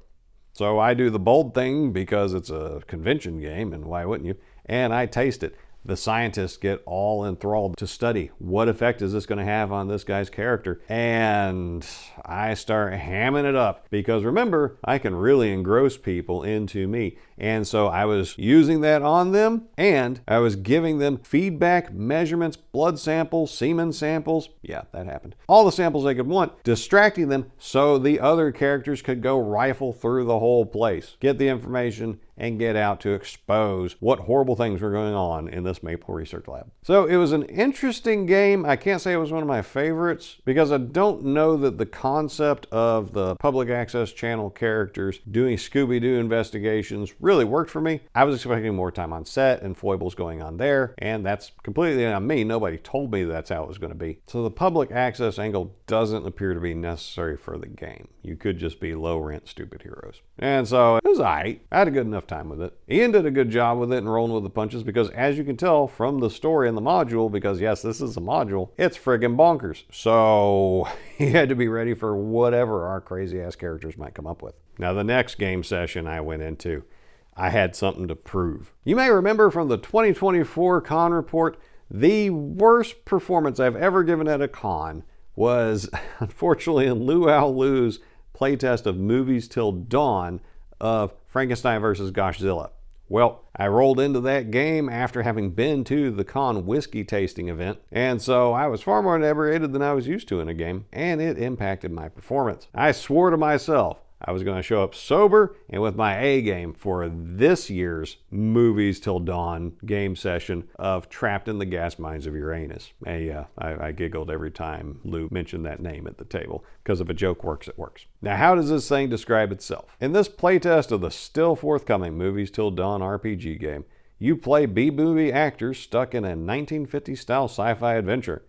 A: So I do the bold thing because it's a convention game, and why wouldn't you? And I taste it. The scientists get all enthralled to study what effect is this going to have on this guy's character. And I start hamming it up because remember, I can really engross people into me. And so I was using that on them, and I was giving them feedback, measurements, blood samples, semen samples. Yeah, that happened. All the samples they could want, distracting them so the other characters could go rifle through the whole place, get the information, and get out to expose what horrible things were going on in this Maple Research Lab. So it was an interesting game. I can't say it was one of my favorites because I don't know that the concept of the public access channel characters doing Scooby-Doo investigations really worked for me. I was expecting more time on set and foibles going on there, and that's completely on me. Nobody told me that's how it was going to be. So the public access angle doesn't appear to be necessary for the game. You could just be low rent stupid heroes. And so it was alright. I had a good enough time with it. Ian did a good job with it and rolling with the punches because, as you can tell from the story in the module, because yes, this is a module, it's friggin' bonkers. So he had to be ready for whatever our crazy ass characters might come up with. Now the next game session I went into, I had something to prove. You may remember from the 2024 con report, the worst performance I've ever given at a con was unfortunately in Luau Lu's playtest of Movies Till Dawn of Frankenstein vs. Goshzilla. Well, I rolled into that game after having been to the con whiskey tasting event, and so I was far more inebriated than I was used to in a game, and it impacted my performance. I swore to myself I was going to show up sober and with my A game for this year's Movies Till Dawn game session of Trapped in the Gas Mines of Uranus. I giggled every time Lou mentioned that name at the table, because if a joke works, it works. Now, how does this thing describe itself? In this playtest of the still forthcoming Movies Till Dawn RPG game, you play B-movie actors stuck in a 1950s style sci-fi adventure.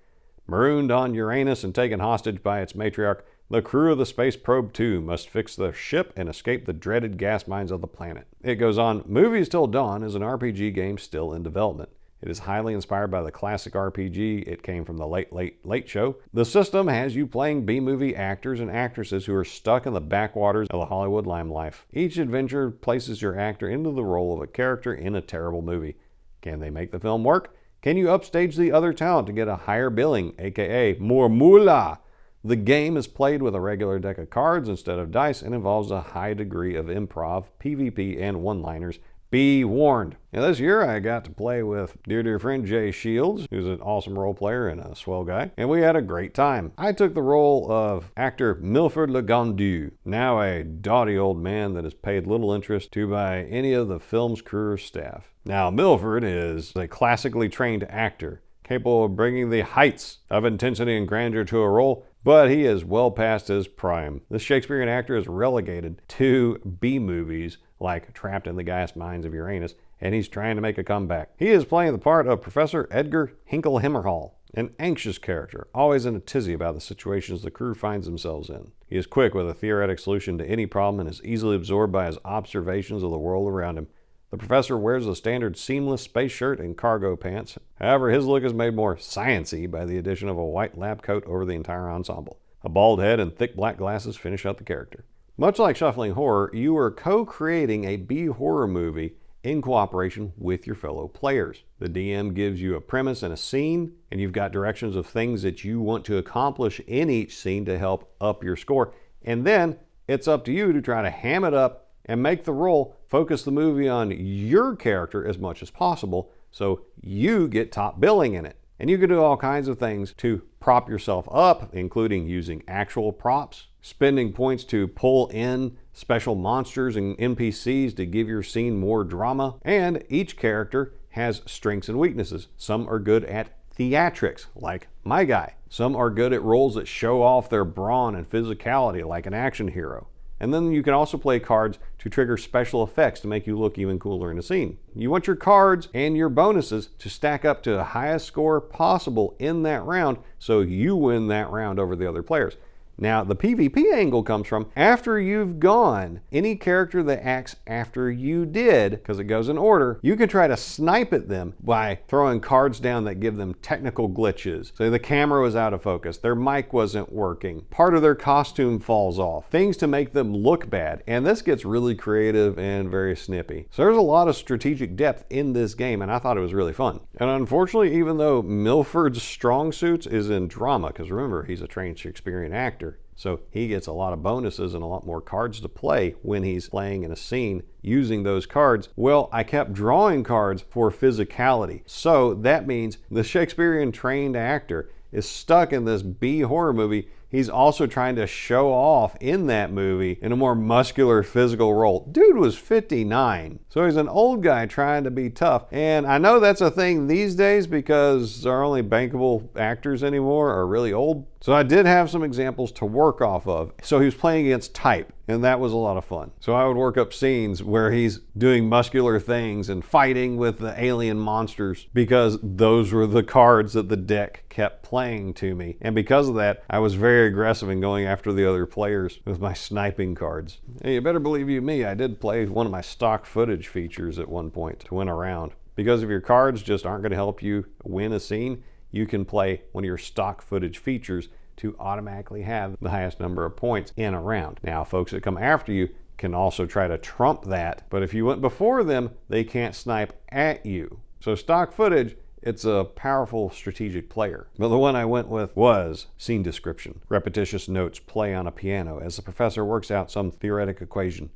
A: Marooned on Uranus and taken hostage by its matriarch, the crew of the Space Probe 2 must fix their ship and escape the dreaded gas mines of the planet. It goes on, Movies Till Dawn is an RPG game still in development. It is highly inspired by the classic RPG. It came from the Late Show. The system has you playing B-movie actors and actresses who are stuck in the backwaters of the Hollywood limelight. Each adventure places your actor into the role of a character in a terrible movie. Can they make the film work? Can you upstage the other talent to get a higher billing, aka more moolah? The game is played with a regular deck of cards instead of dice and involves a high degree of improv, PvP, and one-liners. Be warned. Now this year I got to play with dear friend Jay Shields, who's an awesome role player and a swell guy, and we had a great time. I took the role of actor Milford Legandu, now a dotty old man that is paid little interest to by any of the film's crew or staff. Now Milford is a classically trained actor, capable of bringing the heights of intensity and grandeur to a role, but he is well past his prime. This Shakespearean actor is relegated to B-movies like Trapped in the Gas Mines of Uranus, and he's trying to make a comeback. He is playing the part of Professor Edgar Hinkle-Himmerhall, an anxious character, always in a tizzy about the situations the crew finds themselves in. He is quick with a theoretic solution to any problem and is easily absorbed by his observations of the world around him. The professor wears a standard seamless space shirt and cargo pants. However, his look is made more science-y by the addition of a white lab coat over the entire ensemble. A bald head and thick black glasses finish out the character. Much like Shuffling Horror, you are co-creating a B-horror movie in cooperation with your fellow players. The DM gives you a premise and a scene, and you've got directions of things that you want to accomplish in each scene to help up your score. And then it's up to you to try to ham it up and make the role focus the movie on your character as much as possible so you get top billing in it. And you can do all kinds of things to prop yourself up, including using actual props, spending points to pull in special monsters and NPCs to give your scene more drama, and each character has strengths and weaknesses. Some are good at theatrics, like my guy. Some are good at roles that show off their brawn and physicality, like an action hero. And then you can also play cards to trigger special effects to make you look even cooler in a scene. You want your cards and your bonuses to stack up to the highest score possible in that round so you win that round over the other players. Now, the PvP angle comes from after you've gone, any character that acts after you did, because it goes in order, you can try to snipe at them by throwing cards down that give them technical glitches. Say the camera was out of focus, their mic wasn't working, part of their costume falls off, things to make them look bad. And this gets really creative and very snippy. So there's a lot of strategic depth in this game, and I thought it was really fun. And unfortunately, even though Milford's strong suits is in drama, because remember, he's a trained Shakespearean actor, so he gets a lot of bonuses and a lot more cards to play when he's playing in a scene using those cards. Well, I kept drawing cards for physicality. So that means the Shakespearean trained actor is stuck in this B horror movie. He's also trying to show off in that movie in a more muscular physical role. Dude was 59. So he's an old guy trying to be tough. And I know that's a thing these days because our only bankable actors anymore are really old. So I did have some examples to work off of. So he was playing against type, and that was a lot of fun. So I would work up scenes where he's doing muscular things and fighting with the alien monsters because those were the cards that the deck kept playing to me. And because of that, I was very aggressive in going after the other players with my sniping cards. Hey, you better believe you me, I did play one of my stock footage features at one point to win a round. Because if your cards just aren't going to help you win a scene, you can play one of your stock footage features to automatically have the highest number of points in a round. Now, folks that come after you can also try to trump that, but if you went before them, they can't snipe at you. So stock footage, it's a powerful strategic player. But the one I went with was scene description. Repetitious notes play on a piano as the professor works out some theoretic equation.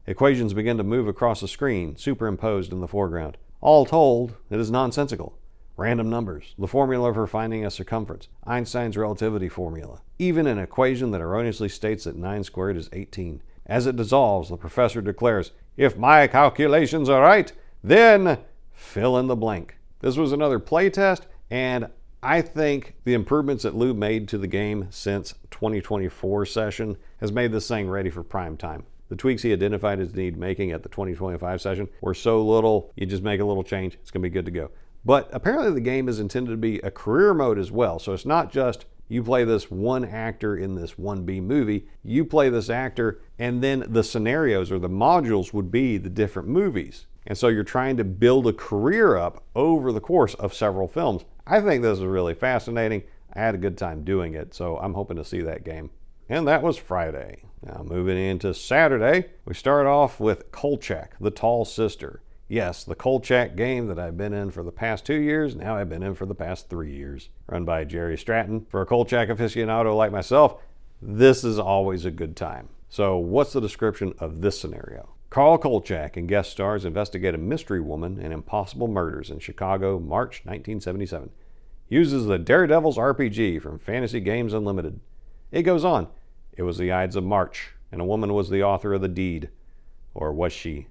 A: Equations begin to move across the screen, superimposed in the foreground. All told, it is nonsensical. Random numbers, the formula for finding a circumference, Einstein's relativity formula, even an equation that erroneously states that 9 squared is 18. As it dissolves, the professor declares, "If my calculations are right, then fill in the blank." This was another playtest, and I think the improvements that Lou made to the game since 2024 session has made this thing ready for prime time. The tweaks he identified as need making at the 2025 session were so little, you just make a little change, it's going to be good to go. But apparently the game is intended to be a career mode as well. So it's not just you play this one actor in this 1B movie, you play this actor, and then the scenarios or the modules would be the different movies. And so you're trying to build a career up over the course of several films. I think this is really fascinating. I had a good time doing it, so I'm hoping to see that game. And that was Friday. Now moving into Saturday, we start off with Kolchak, the Tall Sister. Yes, the Kolchak game that I've been in for the past 2 years, now I've been in for the past 3 years. Run by Jerry Stratton. For a Kolchak aficionado like myself, this is always a good time. So what's the description of this scenario? Carl Kolchak and guest stars investigate a mystery woman and impossible murders in Chicago, March 1977. Uses the Daredevil's RPG from Fantasy Games Unlimited. It goes on. It was the Ides of March, and a woman was the author of the deed. Or was she?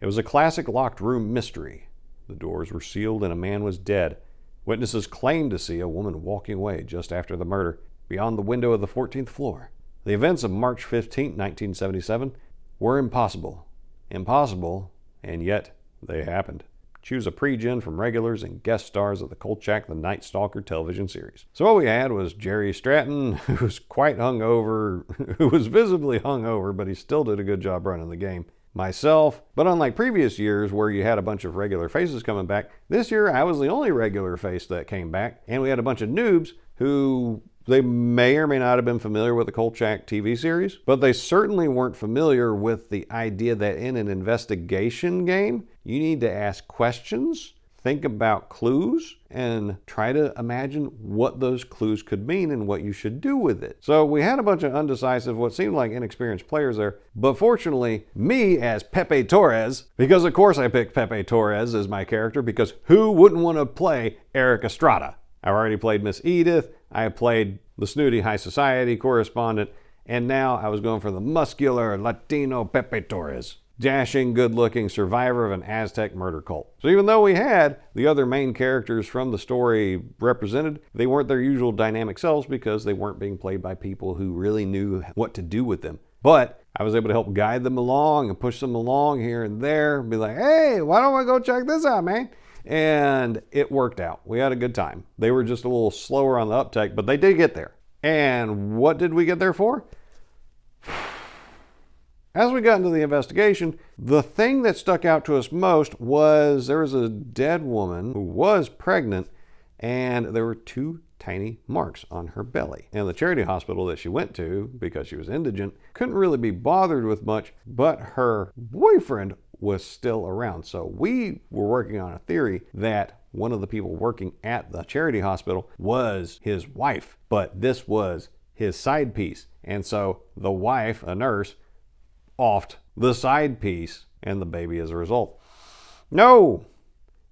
A: It was a classic locked room mystery. The doors were sealed and a man was dead. Witnesses claimed to see a woman walking away just after the murder, beyond the window of the 14th floor. The events of March 15, 1977 were impossible. Impossible, and yet they happened. Choose a pre-gen from regulars and guest stars of the Kolchak the Night Stalker television series. So what we had was Jerry Stratton, who was quite hungover, who was visibly hungover, but he still did a good job running the game. Myself, but unlike previous years where you had a bunch of regular faces coming back, this year I was the only regular face that came back, and we had a bunch of noobs who they may or may not have been familiar with the Kolchak TV series, but they certainly weren't familiar with the idea that in an investigation game, you need to ask questions, think about clues, and try to imagine what those clues could mean and what you should do with it. So we had a bunch of undecisive, what seemed like inexperienced players there, but fortunately, me as Pepe Torres, because of course I picked Pepe Torres as my character, because who wouldn't want to play Eric Estrada? I already played Miss Edith, I played the snooty high society correspondent, and now I was going for the muscular Latino Pepe Torres. Dashing, good-looking survivor of an Aztec murder cult. So even though we had the other main characters from the story represented, they weren't their usual dynamic selves because they weren't being played by people who really knew what to do with them. But I was able to help guide them along and push them along here and there and be like, hey, why don't I go check this out, man? And it worked out. We had a good time. They were just a little slower on the uptake, but they did get there. And what did we get there for? As we got into the investigation, the thing that stuck out to us most was there was a dead woman who was pregnant, and there were 2 tiny marks on her belly. And the charity hospital that she went to, because she was indigent, couldn't really be bothered with much, but her boyfriend was still around. So we were working on a theory that one of the people working at the charity hospital was his wife, but this was his side piece. And so the wife, a nurse, offed the side piece and the baby as a result. No,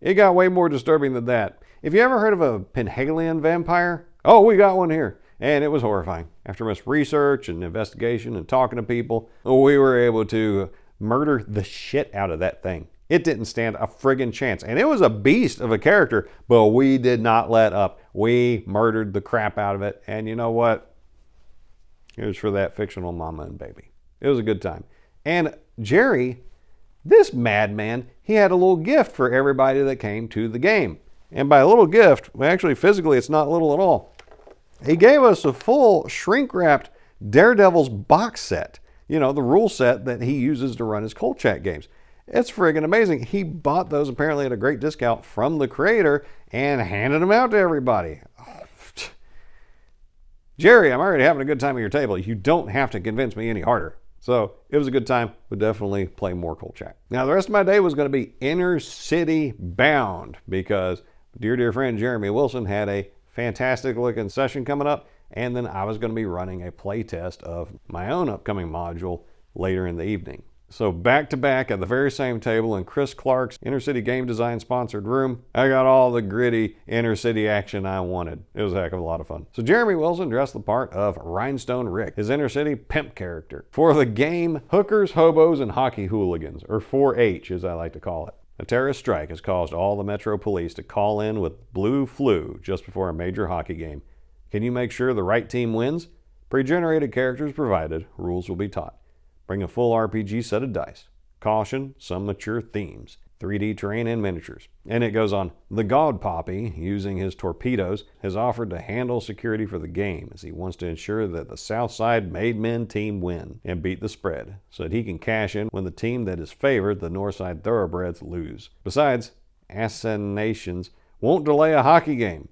A: it got way more disturbing than that. If you ever heard of a Penhalion vampire, oh, we got one here. And it was horrifying. After much research and investigation and talking to people, we were able to murder the shit out of that thing. It didn't stand a friggin' chance. And it was a beast of a character, but we did not let up. We murdered the crap out of it. And you know what? It was for that fictional mama and baby. It was a good time. And Jerry, this madman, he had a little gift for everybody that came to the game. And by a little gift, actually physically it's not little at all. He gave us a full shrink-wrapped Daredevil's box set. You know, the rule set that he uses to run his Kolchak games. It's friggin' amazing. He bought those apparently at a great discount from the creator and handed them out to everybody. Jerry, I'm already having a good time at your table. You don't have to convince me any harder. So it was a good time. We'd definitely play more Kolchak. Now the rest of my day was going to be inner city bound because dear friend Jeremy Wilson had a fantastic looking session coming up, and then I was going to be running a play test of my own upcoming module later in the evening. So back to back at the very same table in Chris Clark's Inner City Game Design sponsored room, I got all the gritty inner city action I wanted. It was a heck of a lot of fun. So Jeremy Wilson dressed the part of Rhinestone Rick, his inner city pimp character, for the game Hookers, Hobos, and Hockey Hooligans, or 4-H as I like to call it. A terrorist strike has caused all the Metro Police to call in with blue flu just before a major hockey game. Can you make sure the right team wins? Pre-generated characters provided, rules will be taught. Bring a full RPG set of dice. Caution, some mature themes. 3D terrain and miniatures. And it goes on, the God Poppy, using his torpedoes, has offered to handle security for the game as he wants to ensure that the Southside Made Men team win and beat the spread so that he can cash in when the team that is favored, the Northside Thoroughbreds, lose. Besides, assassinations won't delay a hockey game.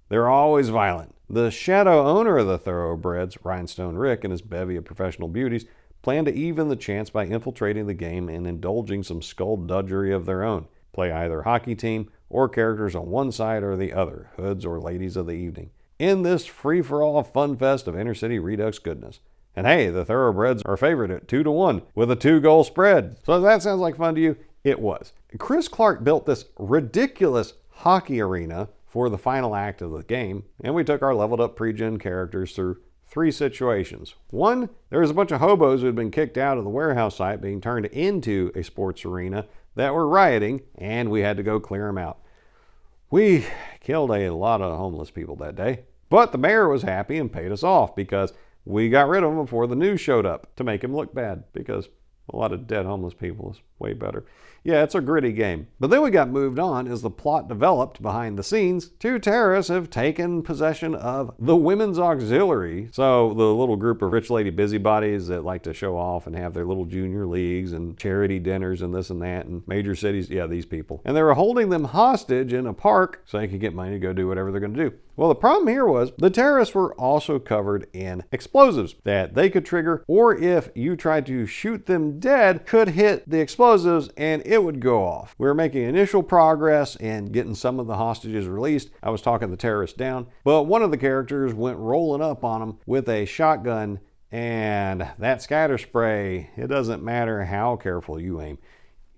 A: They're always violent. The shadow owner of the Thoroughbreds, Rhinestone Rick, and his bevy of professional beauties plan to even the chance by infiltrating the game and indulging some skullduggery of their own. Play either hockey team or characters on one side or the other, hoods or ladies of the evening, in this free-for-all fun fest of inner city Redux goodness. And hey, the Thoroughbreds are favored at 2-1 with a 2-goal spread. So if that sounds like fun to you, it was. Chris Clark built this ridiculous hockey arena for the final act of the game, and we took our leveled up pre-gen characters through 3 situations. 1, there was a bunch of hobos who had been kicked out of the warehouse site being turned into a sports arena that were rioting, and we had to go clear them out. We killed a lot of homeless people that day, but the mayor was happy and paid us off because we got rid of them before the news showed up to make him look bad, because a lot of dead homeless people is way better. Yeah, it's a gritty game. But then we got moved on as the plot developed behind the scenes. 2 terrorists have taken possession of the Women's Auxiliary. So the little group of rich lady busybodies that like to show off and have their little junior leagues and charity dinners and this and that in major cities. Yeah, these people. And they were holding them hostage in a park so they could get money to go do whatever they're going to do. Well, the problem here was the terrorists were also covered in explosives that they could trigger, or if you tried to shoot them dead, could hit the explosives and it would go off. We were making initial progress in getting some of the hostages released. I was talking the terrorists down, but one of the characters went rolling up on them with a shotgun, and that scatter spray, it doesn't matter how careful you aim,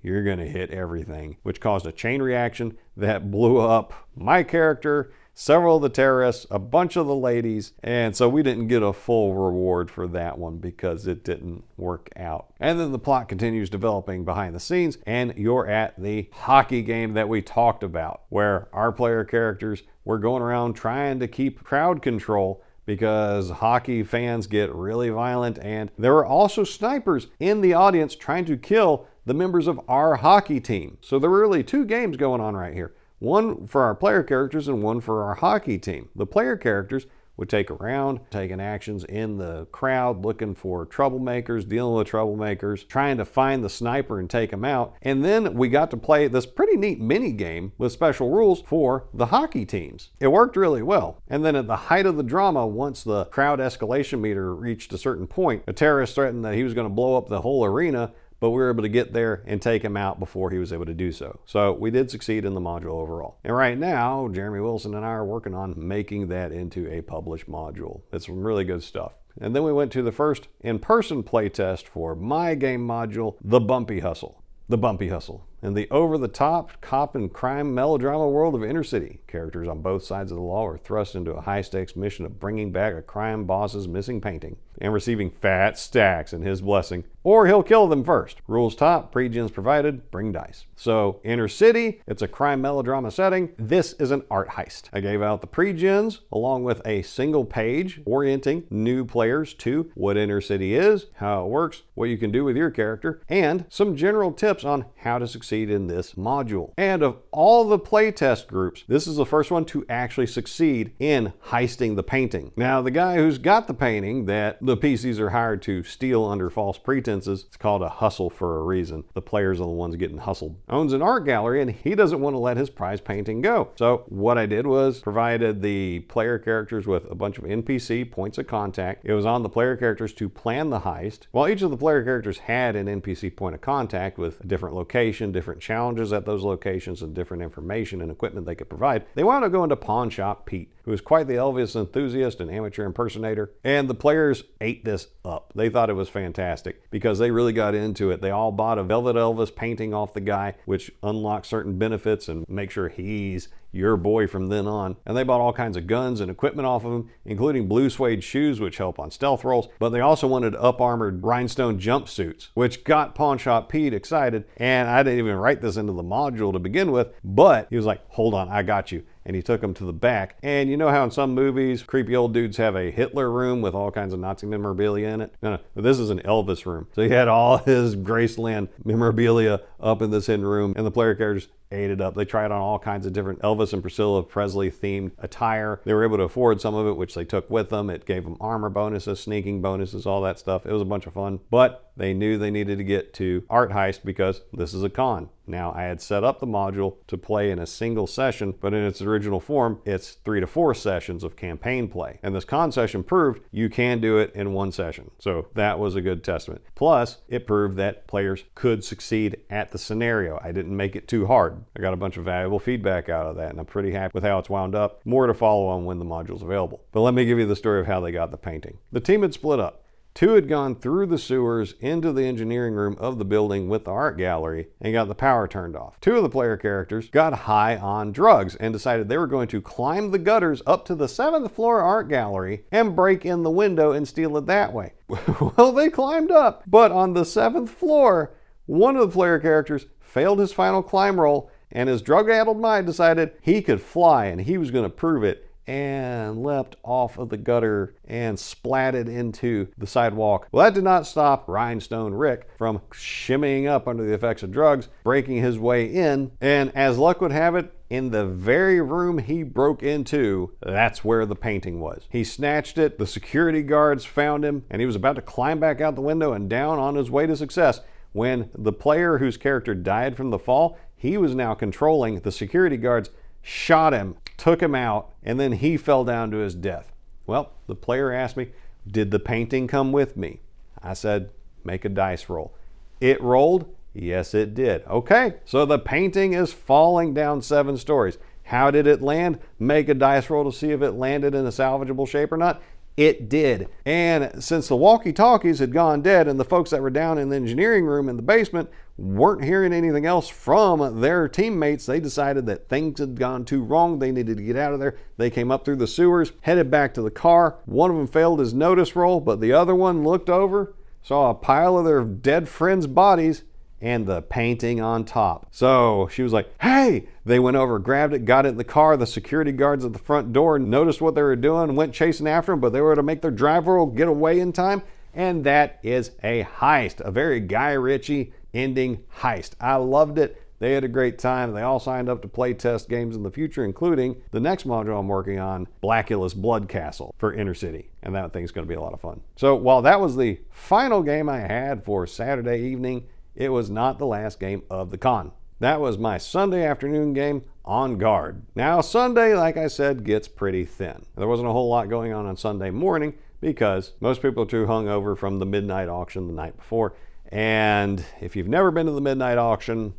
A: you're going to hit everything, which caused a chain reaction that blew up my character, several of the terrorists, a bunch of the ladies, and so we didn't get a full reward for that one because it didn't work out. And then the plot continues developing behind the scenes, and you're at the hockey game that we talked about, where our player characters were going around trying to keep crowd control because hockey fans get really violent, and there were also snipers in the audience trying to kill the members of our hockey team. So there were really 2 games going on right here. One for our player characters and one for our hockey team. The player characters would take a round, taking actions in the crowd, looking for troublemakers, dealing with troublemakers, trying to find the sniper and take them out. And then we got to play this pretty neat mini game with special rules for the hockey teams. It worked really well. And then at the height of the drama, once the crowd escalation meter reached a certain point, a terrorist threatened that he was going to blow up the whole arena, but we were able to get there and take him out before he was able to do so. So we did succeed in the module overall. And right now, Jeremy Wilson and I are working on making that into a published module. It's some really good stuff. And then we went to the first in-person playtest for my game module, The Bumpy Hustle. The Bumpy Hustle. In the over-the-top cop and crime melodrama world of inner city, characters on both sides of the law are thrust into a high-stakes mission of bringing back a crime boss's missing painting and receiving fat stacks in his blessing, or he'll kill them first. Rules top, pre-gens provided, bring dice. So, inner city, it's a crime melodrama setting. This is an art heist. I gave out the pre-gens along with a single page orienting new players to what inner city is, how it works, what you can do with your character, and some general tips on how to succeed in this module. And of all the playtest groups, this is the first one to actually succeed in heisting the painting. Now, the guy who's got the painting that the PCs are hired to steal under false pretenses, it's called a hustle for a reason. The players are the ones getting hustled. Owns an art gallery and he doesn't want to let his prize painting go. So what I did was provided the player characters with a bunch of NPC points of contact. It was on the player characters to plan the heist. While each of the player characters had an NPC point of contact with a different location, different challenges at those locations, and different information and equipment they could provide, they wound up going to Pawn Shop Pete, who was quite the Elvis enthusiast and amateur impersonator. And the players ate this up. They thought it was fantastic because they really got into it. They all bought a Velvet Elvis painting off the guy, which unlocks certain benefits and make sure he's your boy from then on. And they bought all kinds of guns and equipment off of him, including blue suede shoes, which help on stealth rolls. But they also wanted up-armored rhinestone jumpsuits, which got Pawn Shop Pete excited. And I didn't even write this into the module to begin with, but he was like, hold on, I got you. And he took him to the back. And you know how in some movies, creepy old dudes have a Hitler room with all kinds of Nazi memorabilia in it? No, this is an Elvis room. So he had all his Graceland memorabilia up in this hidden room, and the player characters ate it up. They tried on all kinds of different Elvis and Priscilla Presley themed attire. They were able to afford some of it, which they took with them. It gave them armor bonuses, sneaking bonuses, all that stuff. It was a bunch of fun, but they knew they needed to get to Art Heist because this is a con. Now, I had set up the module to play in a single session, but in its original form, it's 3 to 4 sessions of campaign play. And this con session proved you can do it in one session. So that was a good testament. Plus, it proved that players could succeed at the scenario. I didn't make it too hard. I got a bunch of valuable feedback out of that, and I'm pretty happy with how it's wound up. More to follow on when the module's available. But let me give you the story of how they got the painting. The team had split up. 2 had gone through the sewers into the engineering room of the building with the art gallery and got the power turned off. 2 of the player characters got high on drugs and decided they were going to climb the gutters up to the 7th floor art gallery and break in the window and steal it that way. Well, they climbed up, but on the 7th floor, one of the player characters failed his final climb roll, and his drug-addled mind decided he could fly and he was going to prove it, and leapt off of the gutter and splatted into the sidewalk. Well, that did not stop Rhinestone Rick from shimmying up under the effects of drugs, breaking his way in, and as luck would have it, in the very room he broke into, that's where the painting was. He snatched it, the security guards found him, and he was about to climb back out the window and down on his way to success when the player whose character died from the fall, he was now controlling. The security guards shot him, took him out, and then he fell down to his death. Well, the player asked me, did the painting come with me? I said, make a dice roll. It rolled? Yes, it did. Okay, so the painting is falling down 7 stories. How did it land? Make a dice roll to see if it landed in a salvageable shape or not. It did. And since the walkie-talkies had gone dead and the folks that were down in the engineering room in the basement weren't hearing anything else from their teammates, they decided that things had gone too wrong. They needed to get out of there. They came up through the sewers, headed back to the car. One of them failed his notice roll, but the other one looked over, saw a pile of their dead friends' bodies, and the painting on top. So she was like, hey! They went over, grabbed it, got it in the car. The security guards at the front door noticed what they were doing, went chasing after them, but they were able to make their drive roll, get away in time. And that is a heist, a very Guy Ritchie ending heist. I loved it. They had a great time. They all signed up to play test games in the future, including the next module I'm working on, Blackula's Blood Castle for Inner City. And that thing's going to be a lot of fun. So while that was the final game I had for Saturday evening, it was not the last game of the con. That was my Sunday afternoon game, On Guard. Now, Sunday, like I said, gets pretty thin. There wasn't a whole lot going on Sunday morning because most people are too hungover from the midnight auction the night before. And if you've never been to the midnight auction,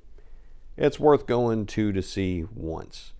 A: it's worth going to see once.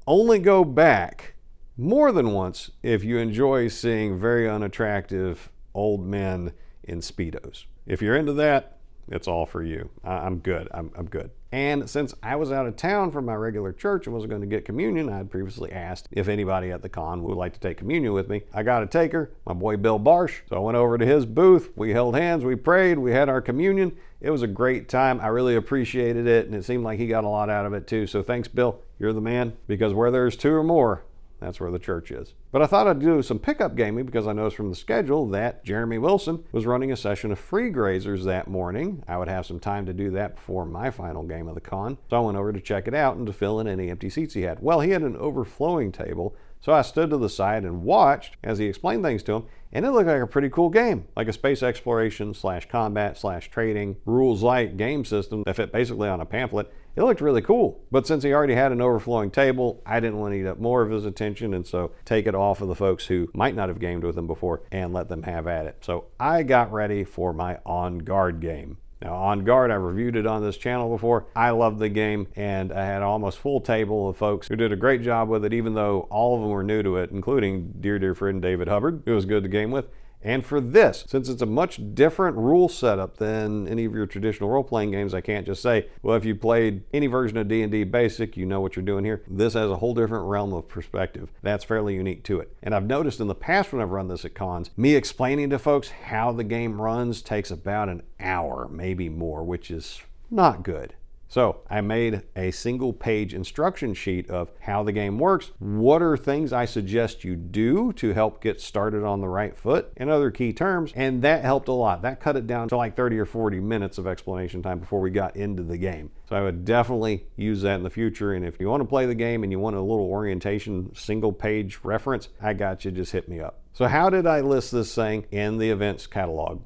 A: Only go back more than once if you enjoy seeing very unattractive old men in Speedos. If you're into that, it's all for you. I'm good. I'm good. And since I was out of town from my regular church and wasn't going to get communion, I had previously asked if anybody at the con would like to take communion with me. I got a taker, my boy Bill Barsh. So I went over to his booth. We held hands, we prayed, we had our communion. It was a great time. I really appreciated it, and it seemed like he got a lot out of it too. So thanks, Bill. You're the man, because where there's 2 or more, that's where the church is. But I thought I'd do some pickup gaming because I noticed from the schedule that Jeremy Wilson was running a session of free grazers that morning. I would have some time to do that before my final game of the con. So I went over to check it out and to fill in any empty seats he had. Well, he had an overflowing table, so I stood to the side and watched as he explained things to him, and it looked like a pretty cool game, like a space exploration / combat / trading rules-light game system that fit basically on a pamphlet. It looked really cool, but since he already had an overflowing table, I didn't want to eat up more of his attention, and so take it off of the folks who might not have gamed with him before and let them have at it. So I got ready for my On Guard game. Now, On Guard, I reviewed it on this channel before. I loved the game, and I had an almost full table of folks who did a great job with it, even though all of them were new to it, including dear friend David Hubbard, who was good to game with. And for this, since it's a much different rule setup than any of your traditional role-playing games, I can't just say, well, if you played any version of D&D Basic, you know what you're doing here. This has a whole different realm of perspective. That's fairly unique to it. And I've noticed in the past when I've run this at cons, me explaining to folks how the game runs takes about an hour, maybe more, which is not good. So I made a single page instruction sheet of how the game works, what are things I suggest you do to help get started on the right foot, and other key terms, and that helped a lot. That cut it down to like 30 or 40 minutes of explanation time before we got into the game. So I would definitely use that in the future, and if you want to play the game and you want a little orientation single page reference, I got you, just hit me up. So how did I list this thing in the events catalog?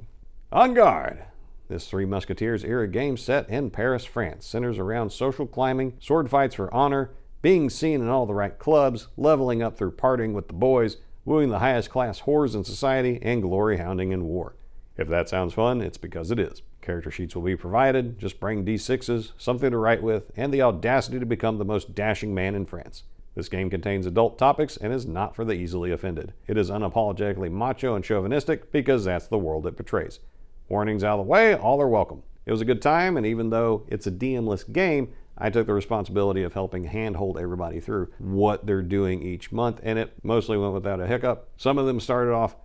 A: On guard! This Three Musketeers era game set in Paris, France, centers around social climbing, sword fights for honor, being seen in all the right clubs, leveling up through partying with the boys, wooing the highest class whores in society, and glory hounding in war. If that sounds fun, it's because it is. Character sheets will be provided, just bring D6s, something to write with, and the audacity to become the most dashing man in France. This game contains adult topics and is not for the easily offended. It is unapologetically macho and chauvinistic because that's the world it portrays. Warnings out of the way, all are welcome. It was a good time, and even though it's a DM-less game, I took the responsibility of helping handhold everybody through what they're doing each month, and it mostly went without a hiccup. Some of them started off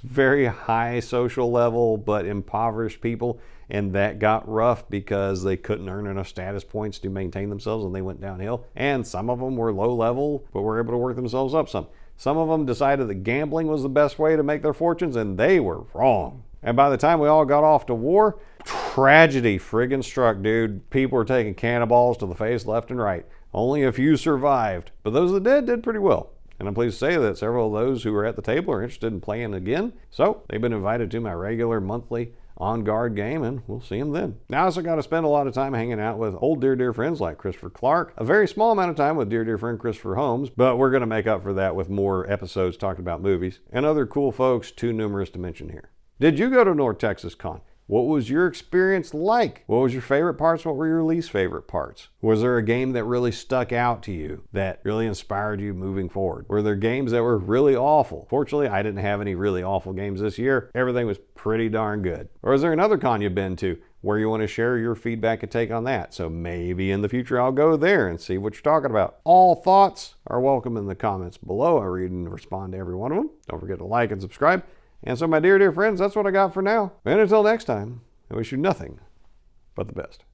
A: very high social level, but impoverished people, and that got rough because they couldn't earn enough status points to maintain themselves, and they went downhill. And some of them were low level, but were able to work themselves up some. Some of them decided that gambling was the best way to make their fortunes, and they were wrong. And by the time we all got off to war, tragedy friggin' struck, dude. People were taking cannonballs to the face left and right. Only a few survived, but those that did pretty well. And I'm pleased to say that several of those who were at the table are interested in playing again. So they've been invited to my regular monthly On Guard game, and we'll see them then. Now I also got to spend a lot of time hanging out with old dear friends like Christopher Clark, a very small amount of time with dear friend Christopher Holmes, but we're going to make up for that with more episodes talking about movies, and other cool folks too numerous to mention here. Did you go to North Texas Con? What was your experience like? What was your favorite parts? What were your least favorite parts? Was there a game that really stuck out to you, that really inspired you moving forward? Were there games that were really awful? Fortunately, I didn't have any really awful games this year. Everything was pretty darn good. Or is there another con you've been to where you want to share your feedback and take on that? So maybe in the future I'll go there and see what you're talking about. All thoughts are welcome in the comments below. I read and respond to every one of them. Don't forget to like and subscribe. And so my dear friends, that's what I got for now. And until next time, I wish you nothing but the best.